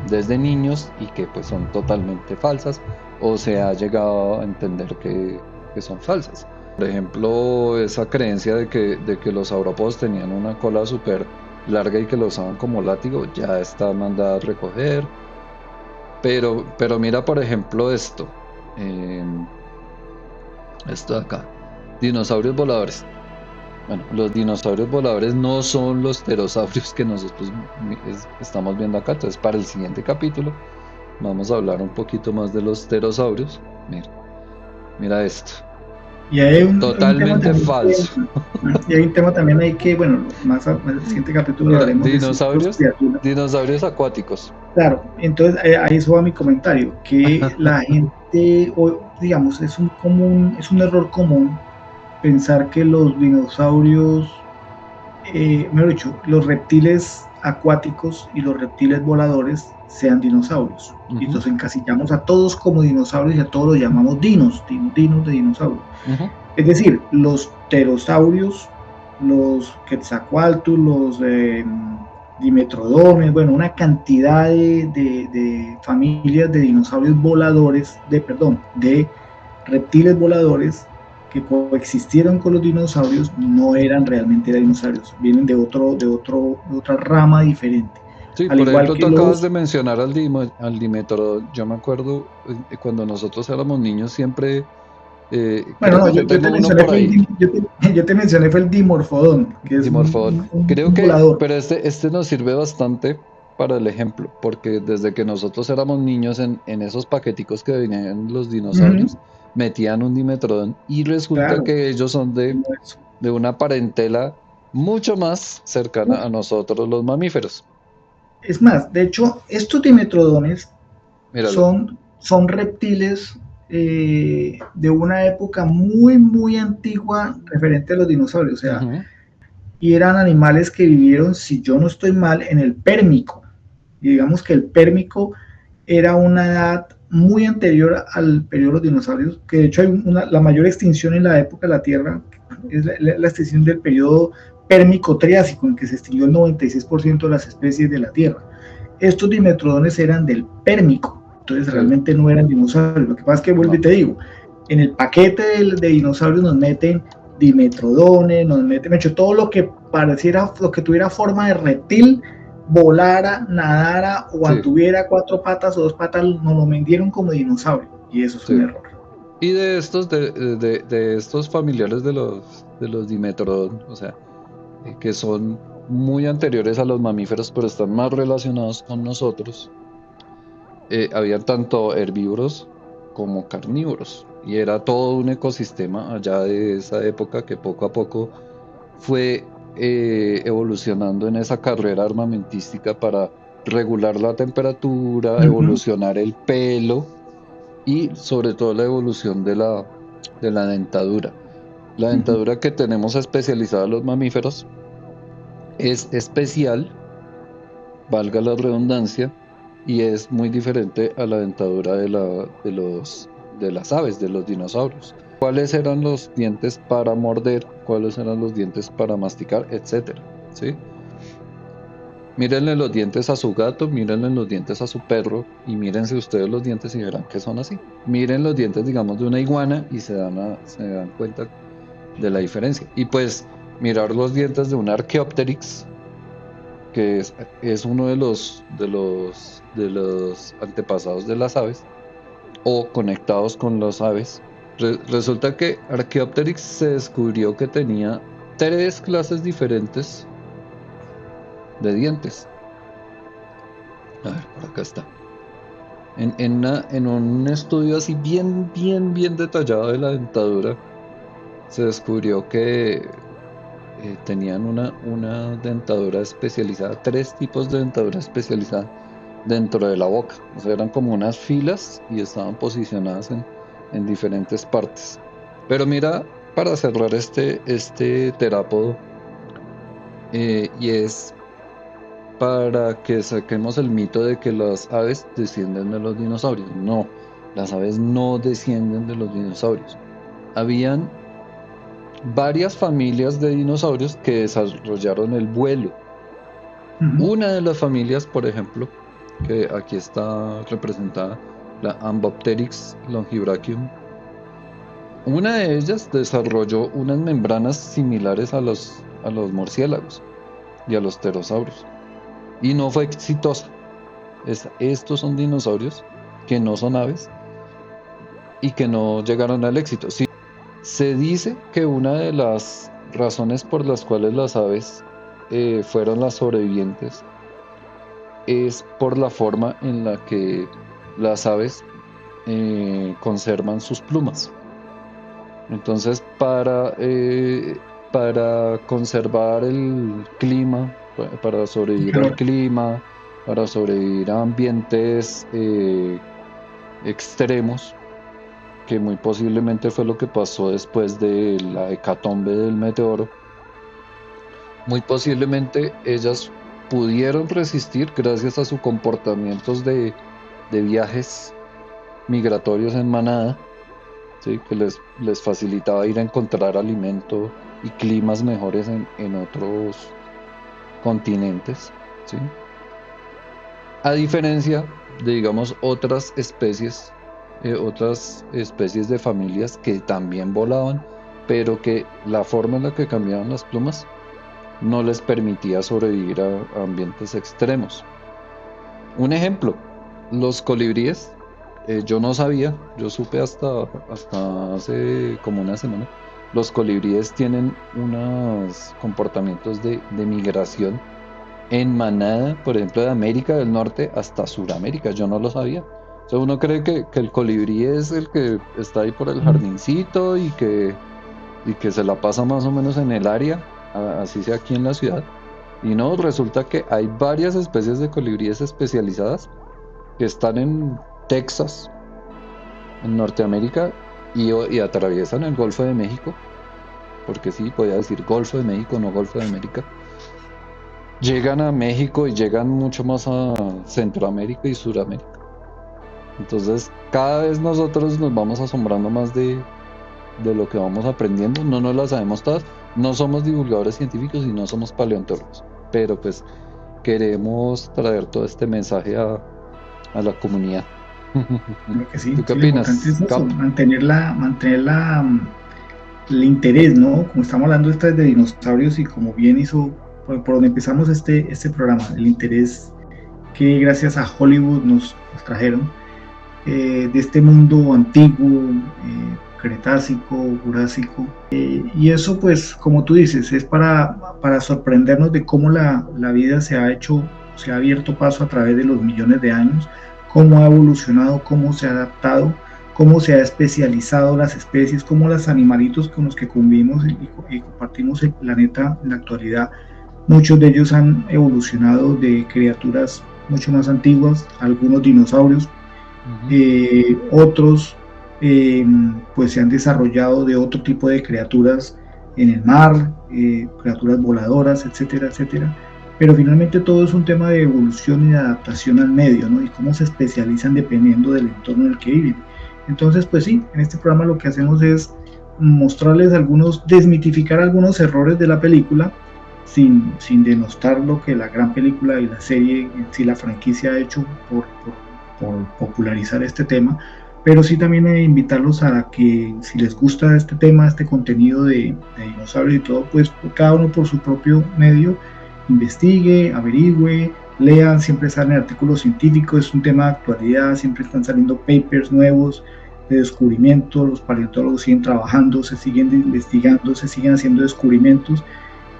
desde niños y que pues son totalmente falsas, o se ha llegado a entender que son falsas. Por ejemplo, esa creencia de que los saurópodos tenían una cola súper larga y que lo usaban como látigo, ya está mandada a recoger. Pero mira, por ejemplo, esto de acá, dinosaurios voladores. Bueno, los dinosaurios voladores no son los pterosaurios que nosotros estamos viendo acá. Entonces, para el siguiente capítulo vamos a hablar un poquito más de los pterosaurios. Mira esto. Y hay totalmente falso. Y hay un tema también ahí que, bueno, más el siguiente capítulo hablaremos de dinosaurios acuáticos. Claro, entonces ahí eso va mi comentario, que la gente, digamos, es un error común pensar que los dinosaurios, mejor dicho, los reptiles acuáticos y los reptiles voladores sean dinosaurios. Y Ujú, entonces encasillamos a todos como dinosaurios y a todos los llamamos dinos de dinosaurios. ujú. Es decir, los pterosaurios, los quetzalcoatlus, los dimetrodones, bueno, una cantidad de familias de dinosaurios voladores, de reptiles voladores que coexistieron con los dinosaurios, no eran realmente dinosaurios, vienen de otra rama diferente. Sí, Al por igual ejemplo, tú que acabas los, de mencionar al Dimetrodon. Yo me acuerdo cuando nosotros éramos niños siempre, bueno, creo no, que yo yo te tengo uno mencioné por fue ahí, yo te mencioné fue el dimorfodón, que es Dimorphodon. Creo un que, volador. pero este nos sirve bastante para el ejemplo, porque desde que nosotros éramos niños en esos paqueticos que venían los Ujú, dinosaurios, metían un Dimetrodon y resulta claro, que ellos son como eso. de una parentela mucho más cercana Uf, a nosotros los mamíferos. es más, de hecho, estos dimetrodones Míralo. son reptiles de una época muy, muy antigua referente a los dinosaurios, o sea, Ujú, y eran animales que vivieron, si yo no estoy mal, en el Pérmico. Y digamos que el Pérmico era una edad muy anterior al periodo de los dinosaurios, que de hecho hay la mayor extinción en la época de la Tierra es la extinción del periodo Pérmico-Triásico, en que se extinguió el 96% de las especies de la Tierra. Estos dimetrodones eran del Pérmico, entonces sí, realmente no eran dinosaurios. Lo que pasa es que vuelvo y no. te digo, en el paquete de dinosaurios nos meten dimetrodones, nos meten, hecho, todo lo que pareciera, lo que tuviera forma de reptil, volara, nadara o Sí, antuviera cuatro patas o dos patas, nos lo vendieron como dinosaurio. Y eso es un sí. error. Y de estos familiares de los Dimetrodon, o sea, que son muy anteriores a los mamíferos, pero están más relacionados con nosotros, habían tanto herbívoros como carnívoros. Y era todo un ecosistema allá de esa época que poco a poco fue evolucionando en esa carrera armamentística para regular la temperatura, Uh -huh. evolucionar el pelo y sobre todo la evolución de la dentadura. La Uh -huh. dentadura que tenemos especializada en los mamíferos es especial, valga la redundancia, y es muy diferente a la dentadura de las aves, de los dinosaurios. ¿Cuáles eran los dientes para morder? ¿Cuáles eran los dientes para masticar? Etcétera. ¿Sí? Mírenle los dientes a su gato, mírenle los dientes a su perro y mírense ustedes los dientes y verán que son así. Miren los dientes, digamos, de una iguana y se dan cuenta de la diferencia. Y pues mirar los dientes de un Archaeopteryx, que es uno de los antepasados de las aves o conectados con las aves. Resulta que Archaeopteryx se descubrió que tenía tres clases diferentes de dientes. A ver, por acá está. En un estudio así bien detallado de la dentadura, se descubrió que tenían una dentadura especializada, tres tipos de dentadura especializada dentro de la boca. O sea, eran como unas filas y estaban posicionadas en diferentes partes. Pero mira, para cerrar este terápodo, y es para que saquemos el mito de que las aves descienden de los dinosaurios. No, las aves no descienden de los dinosaurios. Habían varias familias de dinosaurios que desarrollaron el vuelo. Uh -huh. Una de las familias, por ejemplo, que aquí está representada, la Ambopteryx longibrachioum, una de ellas desarrolló unas membranas similares a los murciélagos y a los pterosaurios. Y no fue exitosa. Estos son dinosaurios que no son aves y que no llegaron al éxito. Sí, se dice que una de las razones por las cuales las aves fueron las sobrevivientes es por la forma en la que las aves conservan sus plumas. Entonces, para conservar el clima, para sobrevivir al clima, para sobrevivir a ambientes extremos, que muy posiblemente fue lo que pasó después de la hecatombe del meteoro, muy posiblemente ellas pudieron resistir gracias a sus comportamientos de viajes migratorios en manada, ¿sí? Que les facilitaba ir a encontrar alimento y climas mejores en otros continentes, ¿sí? A diferencia de, digamos, otras especies de familias que también volaban, pero que la forma en la que cambiaban las plumas no les permitía sobrevivir a ambientes extremos. Un ejemplo, los colibríes, yo no sabía, yo supe hasta hace como una semana, los colibríes tienen unos comportamientos de migración en manada, por ejemplo, de América del Norte hasta Sudamérica. Yo no lo sabía. O sea, uno cree que el colibrí es el que está ahí por el jardincito y que se la pasa más o menos en el área, así sea aquí en la ciudad. Y no, resulta que hay varias especies de colibríes especializadas que están en Texas, en Norteamérica, y atraviesan el Golfo de México, porque sí, podía decir Golfo de México, no Golfo de América. Llegan a México y llegan mucho más a Centroamérica y Suramérica. Entonces, cada vez nosotros nos vamos asombrando más de lo que vamos aprendiendo. No nos las sabemos todas. No somos divulgadores científicos y no somos paleontólogos. Pero pues queremos traer todo este mensaje a la comunidad. Creo que sí. ¿Tú qué Sí, opinas, lo importante es eso, Cap? mantener el interés, ¿no? Como estamos hablando de dinosaurios y como bien hizo por donde empezamos este programa, el interés que gracias a Hollywood nos trajeron de este mundo antiguo, cretácico, jurásico, y eso pues como tú dices es para sorprendernos de cómo la vida se ha abierto paso a través de los millones de años, cómo ha evolucionado, cómo se ha adaptado, cómo se ha especializado las especies, cómo los animalitos con los que convivimos y compartimos el planeta en la actualidad, muchos de ellos han evolucionado de criaturas mucho más antiguas, algunos dinosaurios, otros pues se han desarrollado de otro tipo de criaturas en el mar, criaturas voladoras, etcétera, etcétera. Pero finalmente todo es un tema de evolución y de adaptación al medio, ¿no? Y cómo se especializan dependiendo del entorno en el que viven. Entonces, pues sí, en este programa lo que hacemos es mostrarles desmitificar algunos errores de la película, sin denostar lo que la gran película y la serie, si la franquicia ha hecho por popularizar este tema, pero sí también invitarlos a que si les gusta este tema, este contenido de dinosaurios y todo, pues cada uno por su propio medio investigue, averigüe, lean, siempre salen artículos científicos, es un tema de actualidad, siempre están saliendo papers nuevos de descubrimiento, los paleontólogos siguen trabajando, se siguen investigando, se siguen haciendo descubrimientos,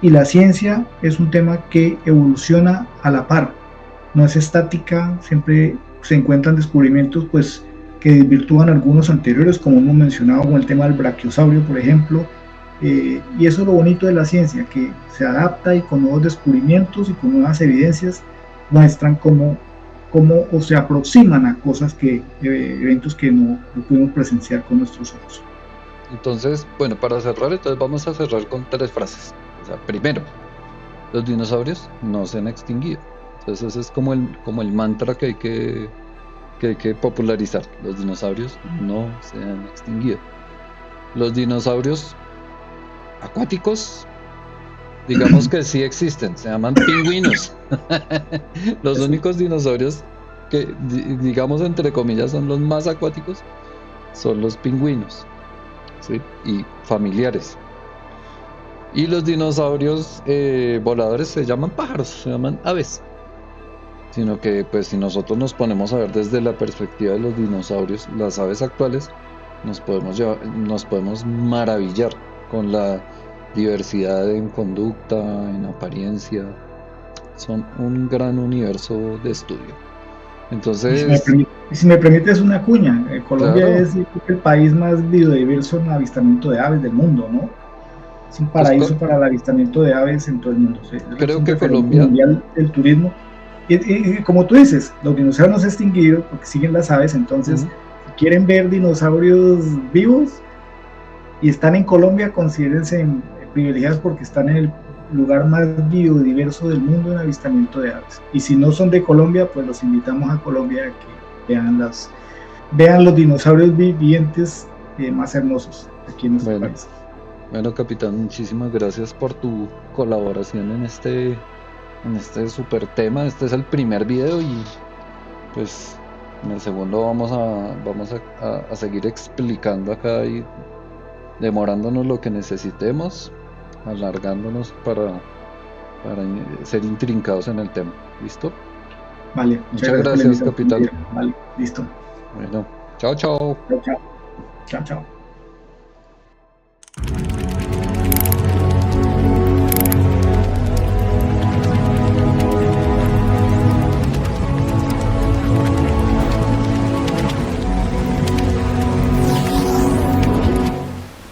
y la ciencia es un tema que evoluciona a la par, no es estática, siempre se encuentran descubrimientos pues que desvirtúan algunos anteriores, como hemos mencionado con el tema del brachiosaurio, por ejemplo, y eso es lo bonito de la ciencia, que se adapta y con nuevos descubrimientos y con nuevas evidencias muestran cómo o se aproximan a cosas eventos que no pudimos presenciar con nuestros ojos. Entonces, bueno, para cerrar, entonces vamos a cerrar con 3 frases. O sea, primero, los dinosaurios no se han extinguido. Entonces ese es como el mantra que hay que popularizar. Los dinosaurios no se han extinguido. Los dinosaurios acuáticos, digamos que sí existen, se llaman pingüinos. Los únicos dinosaurios que, digamos entre comillas, son los más acuáticos, son los pingüinos, ¿sí? Y familiares. Y los dinosaurios voladores se llaman pájaros, se llaman aves. Sino que pues si nosotros nos ponemos a ver desde la perspectiva de los dinosaurios, las aves actuales, nos podemos maravillar con la diversidad en conducta, en apariencia. Son un gran universo de estudio. Entonces, si me permites una cuña, Colombia claro, es el país más biodiverso en avistamiento de aves del mundo, ¿no? Es un paraíso pues, para el avistamiento de aves en todo el mundo. creo que Colombia, mundial del turismo. Y como tú dices, los dinosaurios no se han extinguido porque siguen las aves, entonces quieren ver dinosaurios vivos y están en Colombia, considérense privilegiados porque están en el lugar más biodiverso del mundo en avistamiento de aves. Y si no son de Colombia, pues los invitamos a Colombia a que vean los dinosaurios vivientes más hermosos aquí en nuestro país. Bueno, capitán, muchísimas gracias por tu colaboración en este super tema. Este es el primer video y pues en el segundo vamos a seguir explicando acá y demorándonos lo que necesitemos, alargándonos para ser intrincados en el tema. ¿Listo? Vale. Muchas gracias, capitán. Vale, listo. Bueno, chao, chao. Chao, chao. Chao, chao.